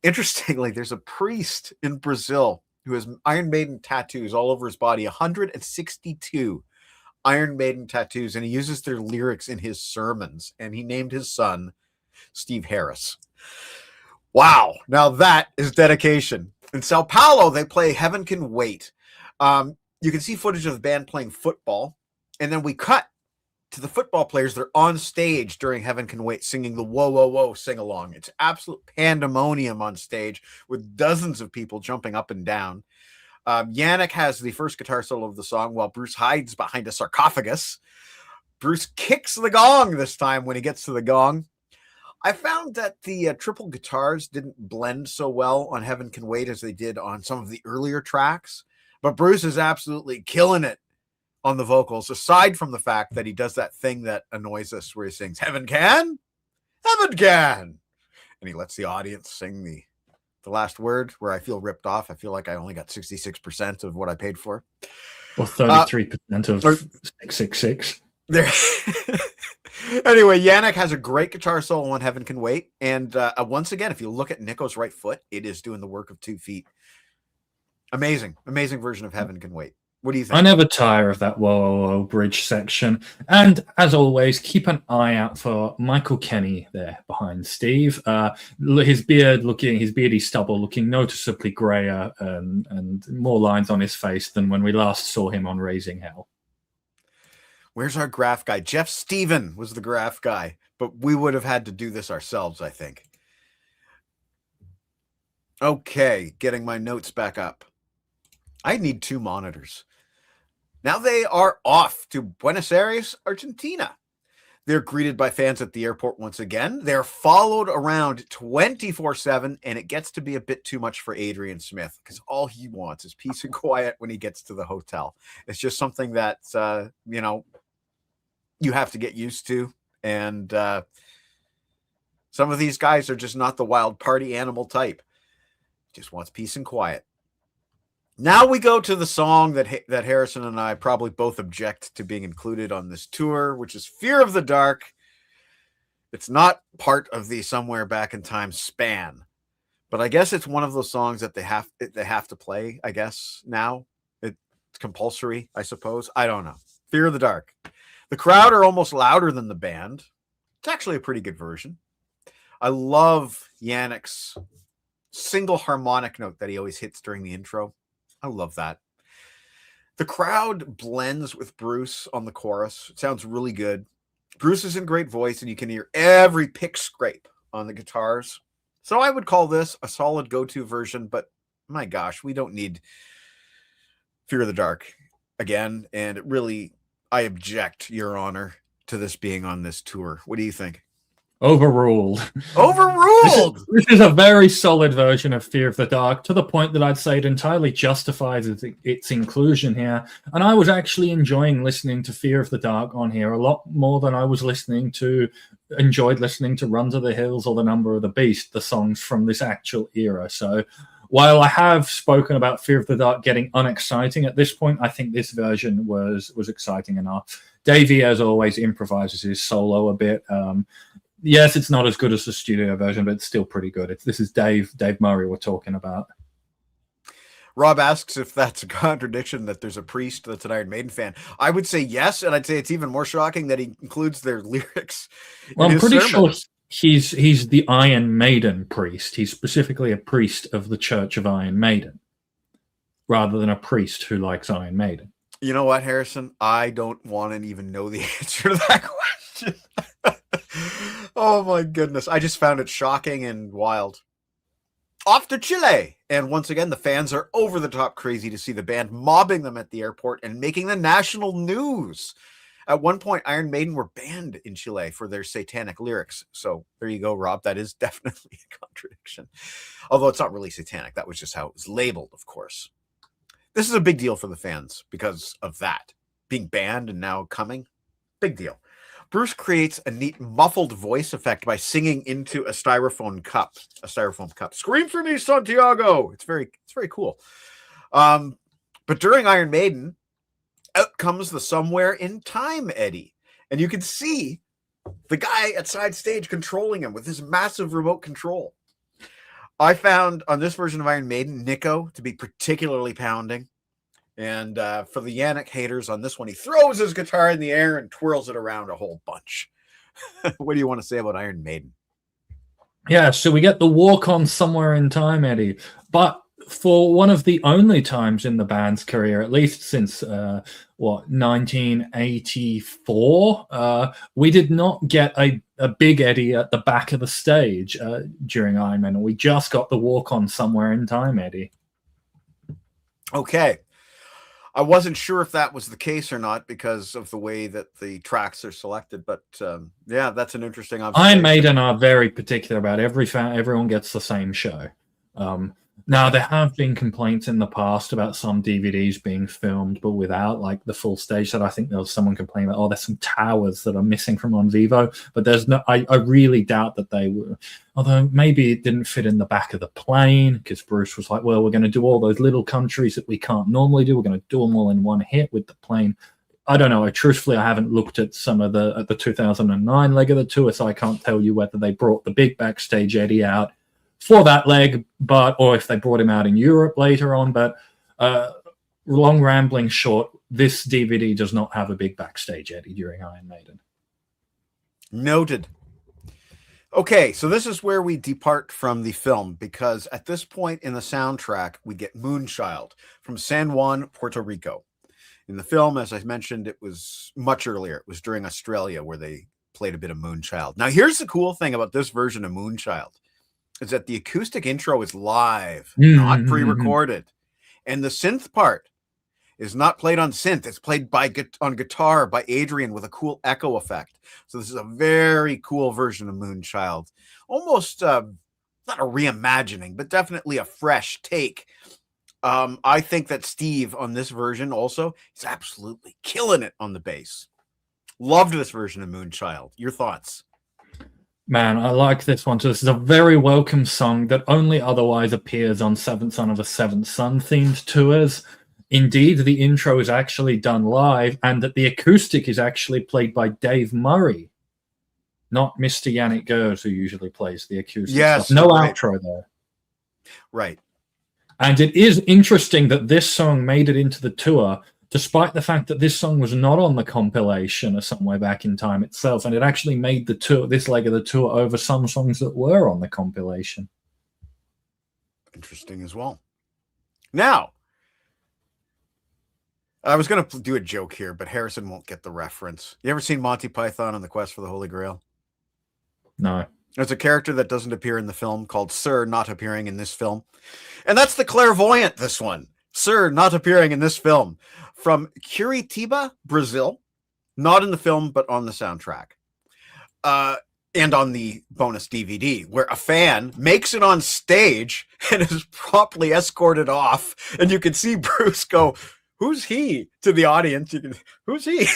Interestingly, there's a priest in Brazil who has Iron Maiden tattoos all over his body, 162 Iron Maiden tattoos, and he uses their lyrics in his sermons, and he named his son Steve Harris. Wow. Now that is dedication. In Sao Paulo, they play Heaven Can Wait. You can see footage of the band playing football, and then we cut to the football players. They're on stage during Heaven Can Wait singing the Whoa, Whoa, Whoa sing-along. It's absolute pandemonium on stage with dozens of people jumping up and down. Yannick has the first guitar solo of the song while Bruce hides behind a sarcophagus. Bruce kicks the gong this time when he gets to the gong. I found that the triple guitars didn't blend so well on Heaven Can Wait as they did on some of the earlier tracks, but Bruce is absolutely killing it on the vocals, aside from the fact that he does that thing that annoys us where he sings, Heaven can, Heaven can, and he lets the audience sing the last word, where I feel ripped off. I feel like I only got 66% of what I paid for. Or 33% of 666. There. Anyway, Yannick has a great guitar solo on Heaven Can Wait. And once again, if you look at Nico's right foot, it is doing the work of 2 feet. Amazing version of Heaven Can Wait. What do you think? I never tire of that Whoa, Whoa, Whoa bridge section. And as always, keep an eye out for Michael Kenny there behind Steve. His beardy stubble looking noticeably grayer and more lines on his face than when we last saw him on Raising Hell. Where's our graph guy? Jeff Steven was the graph guy, but we would have had to do this ourselves, I think. Okay, getting my notes back up. I need 2 monitors. Now they are off to Buenos Aires, Argentina. They're greeted by fans at the airport once again. They're followed around 24/7, and it gets to be a bit too much for Adrian Smith because all he wants is peace and quiet when he gets to the hotel. It's just something that, you have to get used to. And some of these guys are just not the wild party animal type. Just wants peace and quiet. Now we go to the song that Harrison and I probably both object to being included on this tour, which is Fear of the Dark. It's not part of the Somewhere Back in Time span, but I guess it's one of those songs that they have to play, I guess, now. It's compulsory, I suppose. I don't know. Fear of the Dark. The crowd are almost louder than the band. It's actually a pretty good version. I love Yannick's single harmonic note that he always hits during the intro. I love that. The crowd blends with Bruce on the chorus. It sounds really good. Bruce is in great voice, and you can hear every pick scrape on the guitars. So I would call this a solid go-to version, but my gosh, we don't need Fear of the Dark again. And it really, I object, Your Honor, to this being on this tour. What do you think? Overruled. Overruled! This is a very solid version of Fear of the Dark, to the point that I'd say it entirely justifies its inclusion here. And I was actually enjoying listening to Fear of the Dark on here a lot more than I was enjoyed listening to Run to the Hills or The Number of the Beast, the songs from this actual era. So while I have spoken about Fear of the Dark getting unexciting at this point, I think this version was exciting enough. Davey, as always, improvises his solo a bit. Yes, it's not as good as the studio version, but it's still pretty good. This is Dave Murray we're talking about. Rob asks if that's a contradiction that there's a priest that's an Iron Maiden fan. I would say yes, and I'd say it's even more shocking that he includes their lyrics. Well, I'm pretty sure he's the Iron Maiden priest. He's specifically a priest of the Church of Iron Maiden, rather than a priest who likes Iron Maiden. You know what, Harrison? I don't want to even know the answer to that question. Oh my goodness. I just found it shocking and wild. Off to Chile. And once again, the fans are over the top crazy to see the band mobbing them at the airport and making the national news. At one point, Iron Maiden were banned in Chile for their satanic lyrics. So there you go, Rob. That is definitely a contradiction. Although it's not really satanic. That was just how it was labeled, of course. This is a big deal for the fans because of that. Being banned and now coming. Big deal. Bruce creates a neat muffled voice effect by singing into a styrofoam cup. Scream for me, Santiago. It's very cool. But during Iron Maiden, out comes the Somewhere in Time Eddie. And you can see the guy at side stage controlling him with his massive remote control. I found on this version of Iron Maiden, Nico to be particularly pounding. And for the Yannick haters on this one, he throws his guitar in the air and twirls it around a whole bunch. What do you want to say about Iron Maiden? Yeah, so we get the walk on Somewhere in Time, Eddie. But for one of the only times in the band's career, at least since 1984, we did not get a big Eddie at the back of the stage during Iron Maiden. We just got the walk on Somewhere in Time, Eddie. Okay. I wasn't sure if that was the case or not because of the way that the tracks are selected, but yeah, that's an interesting observation. Iron Maiden are very particular about everyone gets the same show. Now, there have been complaints in the past about some DVDs being filmed, but without like the full stage set. I think there was someone complaining that, oh, there's some towers that are missing from On Vivo, but there's no, I really doubt that they were, although maybe it didn't fit in the back of the plane because Bruce was like, well, we're going to do all those little countries that we can't normally do. We're going to do them all in one hit with the plane. I don't know. Truthfully, I haven't looked at some of the 2009 leg of the tour, so I can't tell you whether they brought the big backstage Eddie out for that leg, or if they brought him out in Europe later on. But long rambling short, this DVD does not have a big backstage Eddie during Iron Maiden. Noted. Okay, so this is where we depart from the film, because at this point in the soundtrack, we get Moonchild from San Juan, Puerto Rico. In the film, as I mentioned, it was much earlier. It was during Australia where they played a bit of Moonchild. Now, here's the cool thing about this version of Moonchild, is that the acoustic intro is live, not pre-recorded. And the synth part is not played on synth. It's played on guitar by Adrian with a cool echo effect. So this is a very cool version of Moonchild. Almost not a reimagining, but definitely a fresh take. I think that Steve on this version also is absolutely killing it on the bass. Loved this version of Moonchild. Your thoughts? Man, I like this one too. This is a very welcome song that only otherwise appears on Seventh Son of the Seventh Son themed tours. Indeed, the intro is actually done live, and that the acoustic is actually played by Dave Murray, not Mr. Yannick Gers, who usually plays the acoustic. Yes, stuff. No right. outro there. Right. And it is interesting that this song made it into the tour, despite the fact that this song was not on the compilation or Somewhere Back in Time itself, and it actually made the tour, this leg of the tour, over some songs that were on the compilation. Interesting as well. Now, I was going to do a joke here, but Harrison won't get the reference. You ever seen Monty Python and the Quest for the Holy Grail? No. There's a character that doesn't appear in the film called Sir, not appearing in this film. And that's the clairvoyant, this one. Sir, not appearing in this film. From Curitiba, Brazil. Not in the film, but on the soundtrack. And on the bonus DVD, where a fan makes it on stage and is promptly escorted off. And you can see Bruce go, "Who's he?" to the audience. You can, "Who's he?"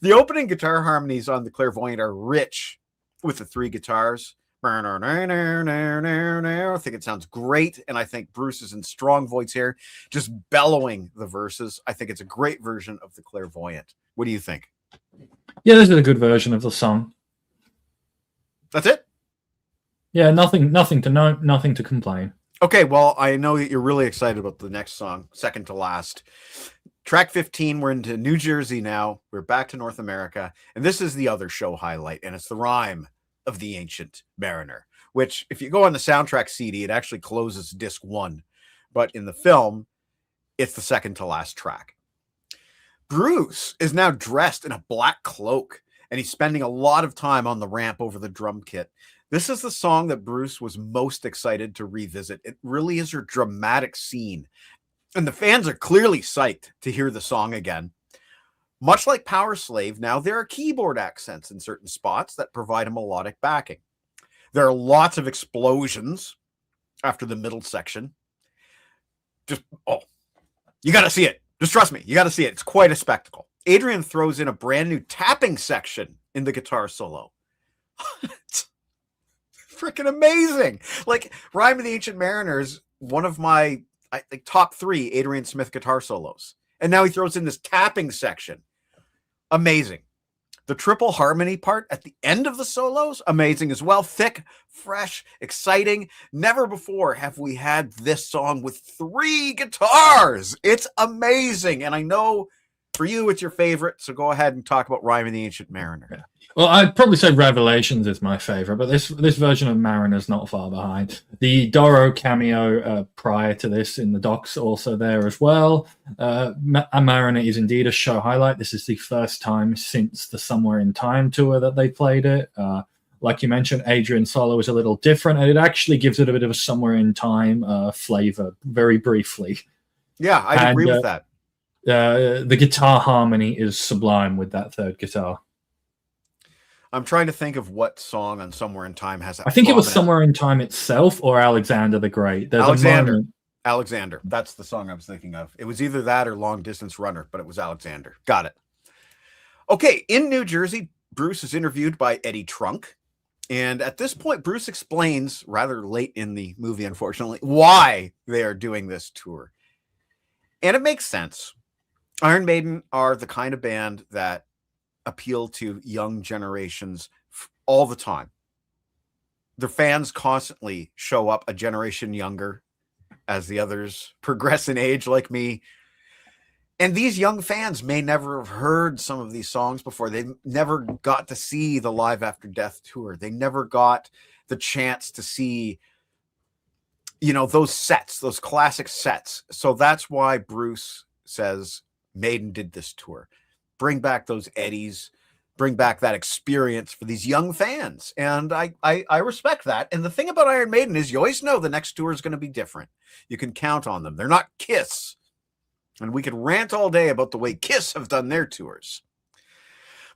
The opening guitar harmonies on the clairvoyant are rich with the three guitars. I think it sounds great, and I think Bruce is in strong voice here, just bellowing the verses. I think it's a great version of the clairvoyant. What do you think? Yeah, this is a good version of the song. That's it? Yeah, nothing to note, nothing to complain. Okay, well, I know that you're really excited about the next song, second to last. Track 15, we're into New Jersey now. We're back to North America, and this is the other show highlight, and it's the rhyme of the Ancient Mariner, which if you go on the soundtrack CD, it actually closes disc 1. But in the film, it's the second to last track. Bruce is now dressed in a black cloak, and he's spending a lot of time on the ramp over the drum kit. This is the song that Bruce was most excited to revisit. It really is a dramatic scene, and the fans are clearly psyched to hear the song again. Much like Power Slave, now there are keyboard accents in certain spots that provide a melodic backing. There are lots of explosions after the middle section. You got to see it. Just trust me, you got to see it. It's quite a spectacle. Adrian throws in a brand new tapping section in the guitar solo. It's freaking amazing. Like, Rhyme of the Ancient Mariner is one of my top 3 Adrian Smith guitar solos. And now he throws in this tapping section. Amazing. The triple harmony part at the end of the solos, amazing as well. Thick, fresh, exciting. Never before have we had this song with 3 guitars. It's amazing. And I know for you, it's your favorite. So go ahead and talk about Rhyme of the Ancient Mariner. Yeah. Well, I'd probably say Revelations is my favorite, but this version of Mariner's not far behind. The Doro cameo prior to this in the docs also there as well. Mariner is indeed a show highlight. This is the first time since the Somewhere in Time tour that they played it. Like you mentioned, Adrian's solo is a little different, and it actually gives it a bit of a Somewhere in Time flavor very briefly. Yeah, I agree with that. The guitar harmony is sublime with that third guitar. I'm trying to think of what song on Somewhere in Time has that. I think it was Somewhere in Time itself or Alexander the Great. There's Alexander. That's the song I was thinking of. It was either that or Long Distance Runner, but it was Alexander. Got it. Okay, in New Jersey, Bruce is interviewed by Eddie Trunk. And at this point, Bruce explains, rather late in the movie, unfortunately, why they are doing this tour. And it makes sense. Iron Maiden are the kind of band that appeal to young generations all the time. Their fans constantly show up a generation younger as the others progress in age, like me. And these young fans may never have heard some of these songs before. They never got to see the Live After Death tour. They never got the chance to see, those sets, those classic sets. So that's why Bruce says Maiden did this tour. Bring back those eddies, bring back that experience for these young fans. And I respect that. And the thing about Iron Maiden is you always know the next tour is going to be different. You can count on them. They're not Kiss. And we could rant all day about the way Kiss have done their tours.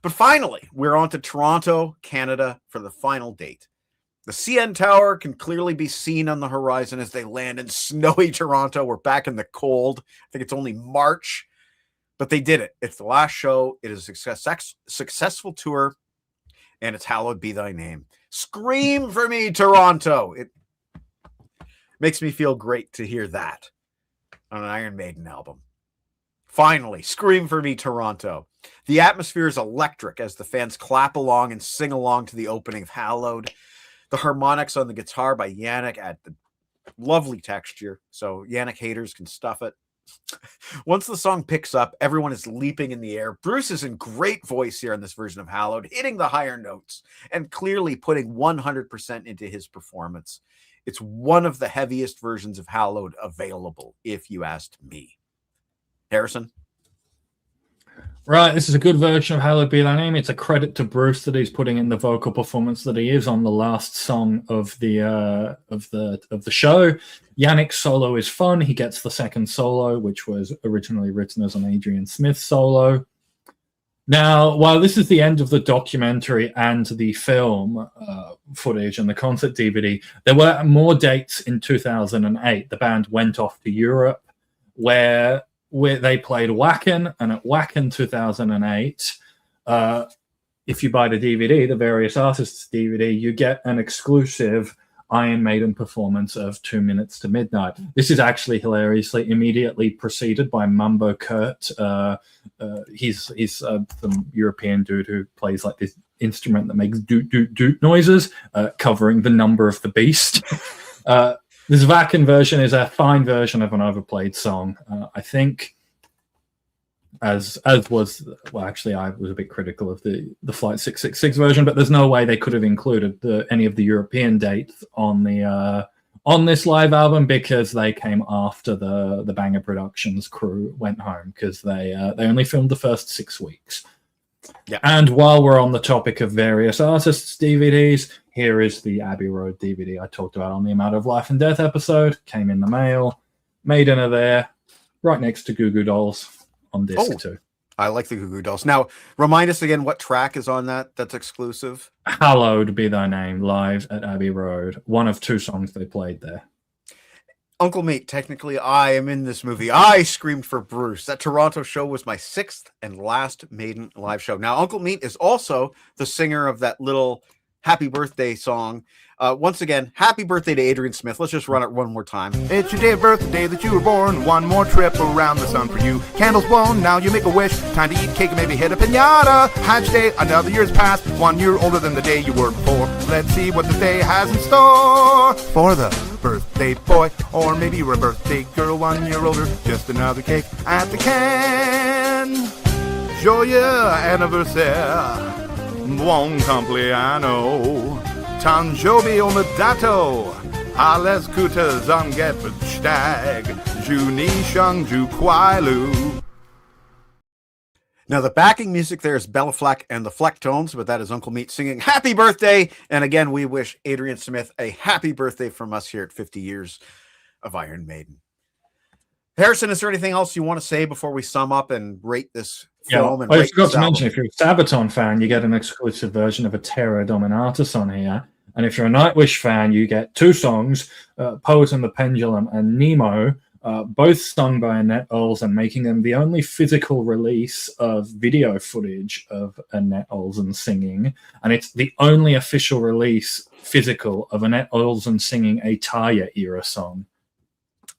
But finally, we're on to Toronto, Canada for the final date. The CN Tower can clearly be seen on the horizon as they land in snowy Toronto. We're back in the cold. I think it's only March. But they did it. It's the last show. It is a successful tour, and it's Hallowed Be Thy Name. Scream for me, Toronto. It makes me feel great to hear that on an Iron Maiden album. Finally, Scream for Me, Toronto. The atmosphere is electric as the fans clap along and sing along to the opening of Hallowed. The harmonics on the guitar by Yannick add the lovely texture, so Yannick haters can stuff it. Once the song picks up, everyone is leaping in the air. Bruce is in great voice here on this version of Hallowed, hitting the higher notes and clearly putting 100% into his performance. It's one of the heaviest versions of Hallowed available, if you asked me. Harrison? Right, this is a good version of Hallowed Be Thy Name. It's a credit to Bruce that he's putting in the vocal performance that he is on the last song of the show. Yannick's solo is fun. He gets the second solo, which was originally written as an Adrian Smith solo. Now, while this is the end of the documentary and the film footage and the concert DVD, there were more dates in 2008. The band went off to Europe, where they played Wacken, and at Wacken 2008, if you buy the DVD, the Various Artists DVD, you get an exclusive Iron Maiden performance of 2 Minutes to Midnight. This is actually hilariously immediately preceded by Mambo Kurt. He's the European dude who plays like this instrument that makes doot doot doot noises, covering the number of the beast. This Wacken version is a fine version of an overplayed song. I think, as was, well, actually, I was a bit critical of the Flight 666 version, but there's no way they could have included any of the European dates on this live album because they came after the Banger Productions crew went home because they only filmed the first 6 weeks. Yeah. And while we're on the topic of Various Artists DVDs, here is the Abbey Road DVD I talked about on the Amount of Life and Death episode. Came in the mail. Maiden are there, right next to Goo Goo Dolls on disc too. I like the Goo Goo Dolls. Now, remind us again what track is on that's exclusive. Hallowed Be Thy Name, live at Abbey Road. One of 2 songs they played there. Uncle Meat, technically, I am in this movie. I screamed for Bruce. That Toronto show was my 6th and last Maiden live show. Now, Uncle Meat is also the singer of that little happy birthday song. Once again, happy birthday to Adrian Smith. Let's just run it one more time. It's your day of birth, the day that you were born. One more trip around the sun for you. Candles blown, now you make a wish. Time to eat cake and maybe hit a pinata. Hatch day, another year's passed. 1 year older than the day you were before. Let's see what this day has in store for the birthday boy. Or maybe you were a birthday girl, 1 year older. Just another cake at the can. Joyeux anniversaire. Buon compleanno. Tanjobi on the dato. Alles Gutes am Geburtstag. Juni Shung Ju Kwai Lu. Now, the backing music there is Bella Fleck and the Flecktones, but that is Uncle Meat singing happy birthday. And again, we wish Adrian Smith a happy birthday from us here at 50 years of Iron Maiden. Harrison, is there anything else you want to say before we sum up and rate this film? I forgot to mention, if you're a Sabaton fan, you get an exclusive version of a Terra Dominatus on here. And if you're a Nightwish fan, you get 2 songs, Poet and the Pendulum and Nemo, both sung by Annette Olsen, making them the only physical release of video footage of Annette Olsen singing. And it's the only official release physical of Annette Olsen singing a Taya era song.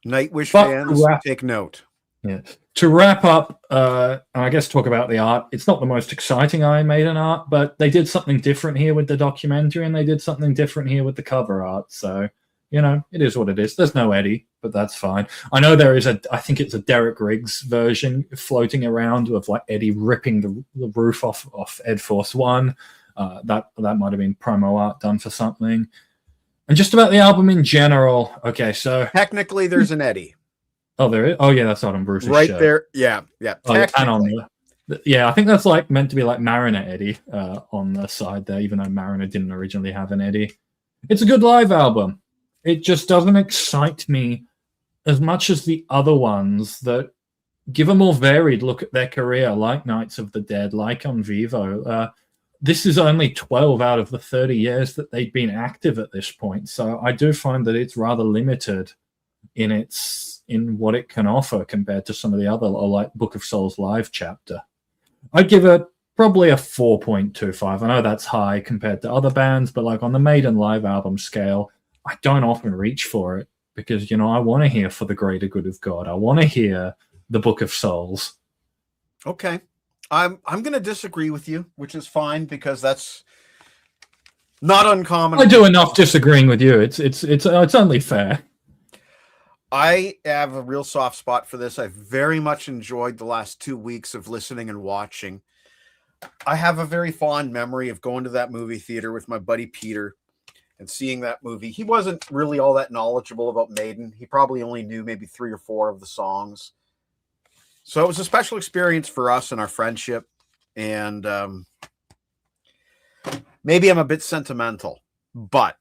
Nightwish fans, take note. Yeah. To wrap up, and I guess talk about the art, it's not the most exciting Iron Maiden art, but they did something different here with the documentary, and they did something different here with the cover art. So, it is what it is. There's no Eddie, but that's fine. I know there is I think it's a Derek Riggs version floating around of like Eddie ripping the roof off Ed Force One. That might have been promo art done for something. And just about the album in general. Okay, so technically there's an Eddie. Oh, there is. Oh, yeah, that's not on Bruce's right shirt. there. Yeah. Oh, and on I think that's like meant to be like Mariner Eddie on the side there, even though Mariner didn't originally have an Eddie. It's a good live album. It just doesn't excite me as much as the other ones that give a more varied look at their career, like Knights of the Dead, like On Vivo. This is only 12 out of the 30 years that they'd been active at this point, so I do find that it's rather limited in what it can offer compared to some of the other, like Book of Souls live chapter. I'd give it probably a 4.25. I know that's high compared to other bands, but like on the Maiden live album scale, I don't often reach for it because, I want to hear For the Greater Good of God. I want to hear the Book of Souls. Okay. I'm going to disagree with you, which is fine because that's not uncommon. I do enough disagreeing with you. It's only fair. I have a real soft spot for this. I very much enjoyed the last 2 weeks of listening and watching. I have a very fond memory of going to that movie theater with my buddy Peter and seeing that movie. He wasn't really all that knowledgeable about Maiden. He probably only knew maybe 3 or 4 of the songs. So it was a special experience for us and our friendship. And maybe I'm a bit sentimental, but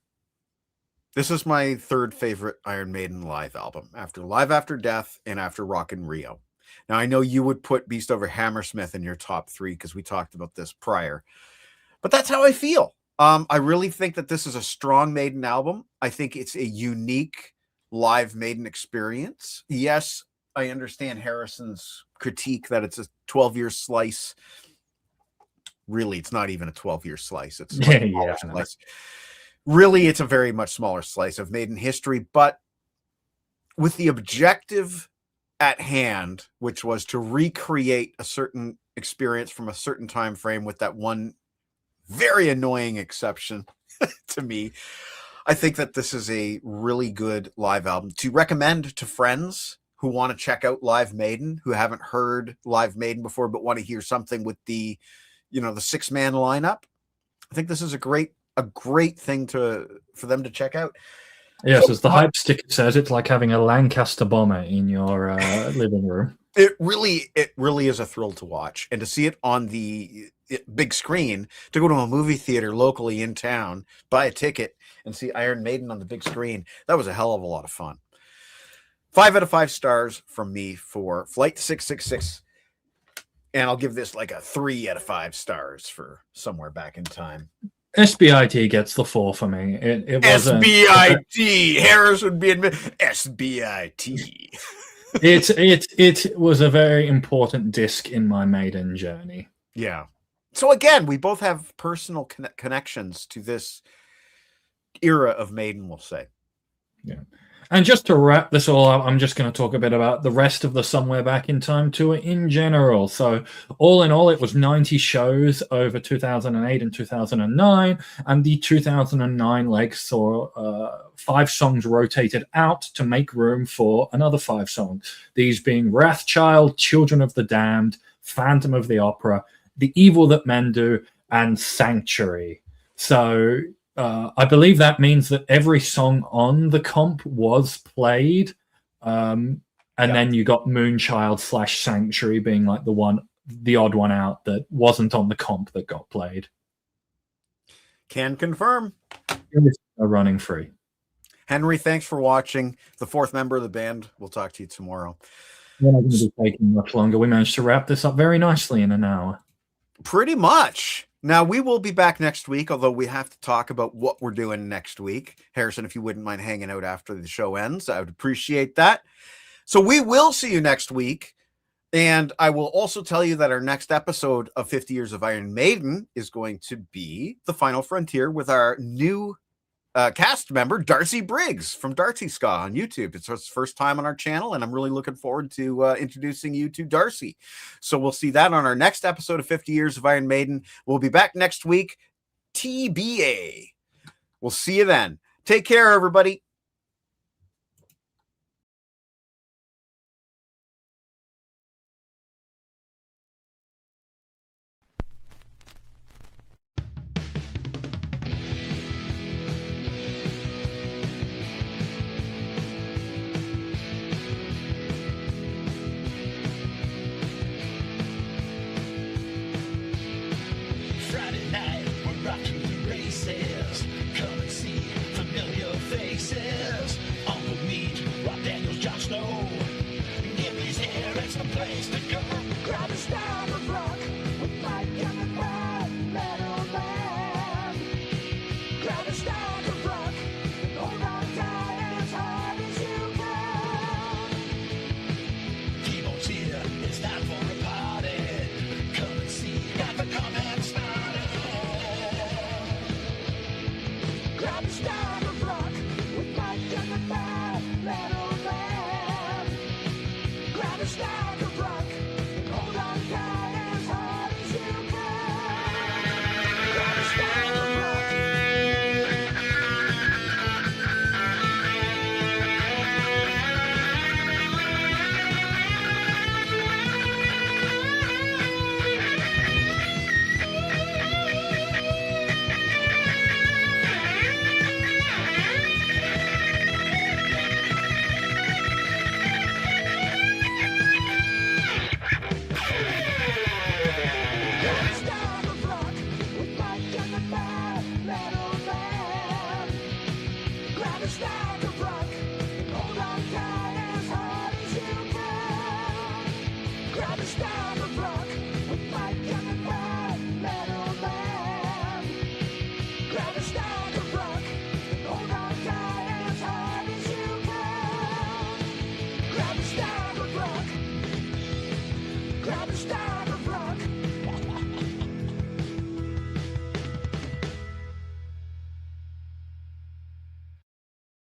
this is my 3rd favorite Iron Maiden live album, after Live After Death and after Rock in Rio. Now, I know you would put Beast Over Hammersmith in your top 3 because we talked about this prior, but that's how I feel. I really think that this is a strong Maiden album. I think it's a unique live Maiden experience. Yes, I understand Harrison's critique that it's a 12-year slice. Really, it's not even a 12-year slice. It's like a slice. Really, it's a very much smaller slice of Maiden history, but with the objective at hand, which was to recreate a certain experience from a certain time frame with that one very annoying exception to me, I think that this is a really good live album to recommend to friends who want to check out Live Maiden, who haven't heard Live Maiden before but want to hear something with the 6-man lineup. I think this is a great thing for them to check out. Yes, as the hype sticker says, it's like having a Lancaster bomber in your living room. It really is a thrill to watch, and to see it on the big screen, to go to a movie theater locally in town, buy a ticket, and see Iron Maiden on the big screen. That was a hell of a lot of fun. 5 out of 5 stars from me for Flight 666. And I'll give this like a 3 out of 5 stars for Somewhere Back in Time. SBIT gets the 4 for me. It wasn't SBIT. Harris would be admitted. SBIT. It was a very important disc in my Maiden journey. Yeah. So again, we both have personal connections to this era of Maiden, we'll say. Yeah. And just to wrap this all up, I'm just going to talk a bit about the rest of the Somewhere Back in Time tour in general. So all in all, it was 90 shows over 2008 and 2009. And the 2009 leg saw 5 songs rotated out to make room for another 5 songs. These being Wrathchild, Children of the Damned, Phantom of the Opera, The Evil That Men Do, and Sanctuary. So I believe that means that every song on the comp was played. And then you got Moonchild / Sanctuary being like the odd one out that wasn't on the comp that got played. Can confirm. A running free. Henry, thanks for watching. The 4th member of the band. We'll talk to you tomorrow. We're not going to be taking much longer. We managed to wrap this up very nicely in an hour. Pretty much. Now, we will be back next week, although we have to talk about what we're doing next week. Harrison, if you wouldn't mind hanging out after the show ends, I would appreciate that. So we will see you next week. And I will also tell you that our next episode of 50 Years of Iron Maiden is going to be The Final Frontier with our new cast member, Darcy Briggs from Darcy Ska on YouTube. It's his first time on our channel, and I'm really looking forward to introducing you to Darcy. So we'll see that on our next episode of 50 Years of Iron Maiden. We'll be back next week. TBA. We'll see you then. Take care, everybody.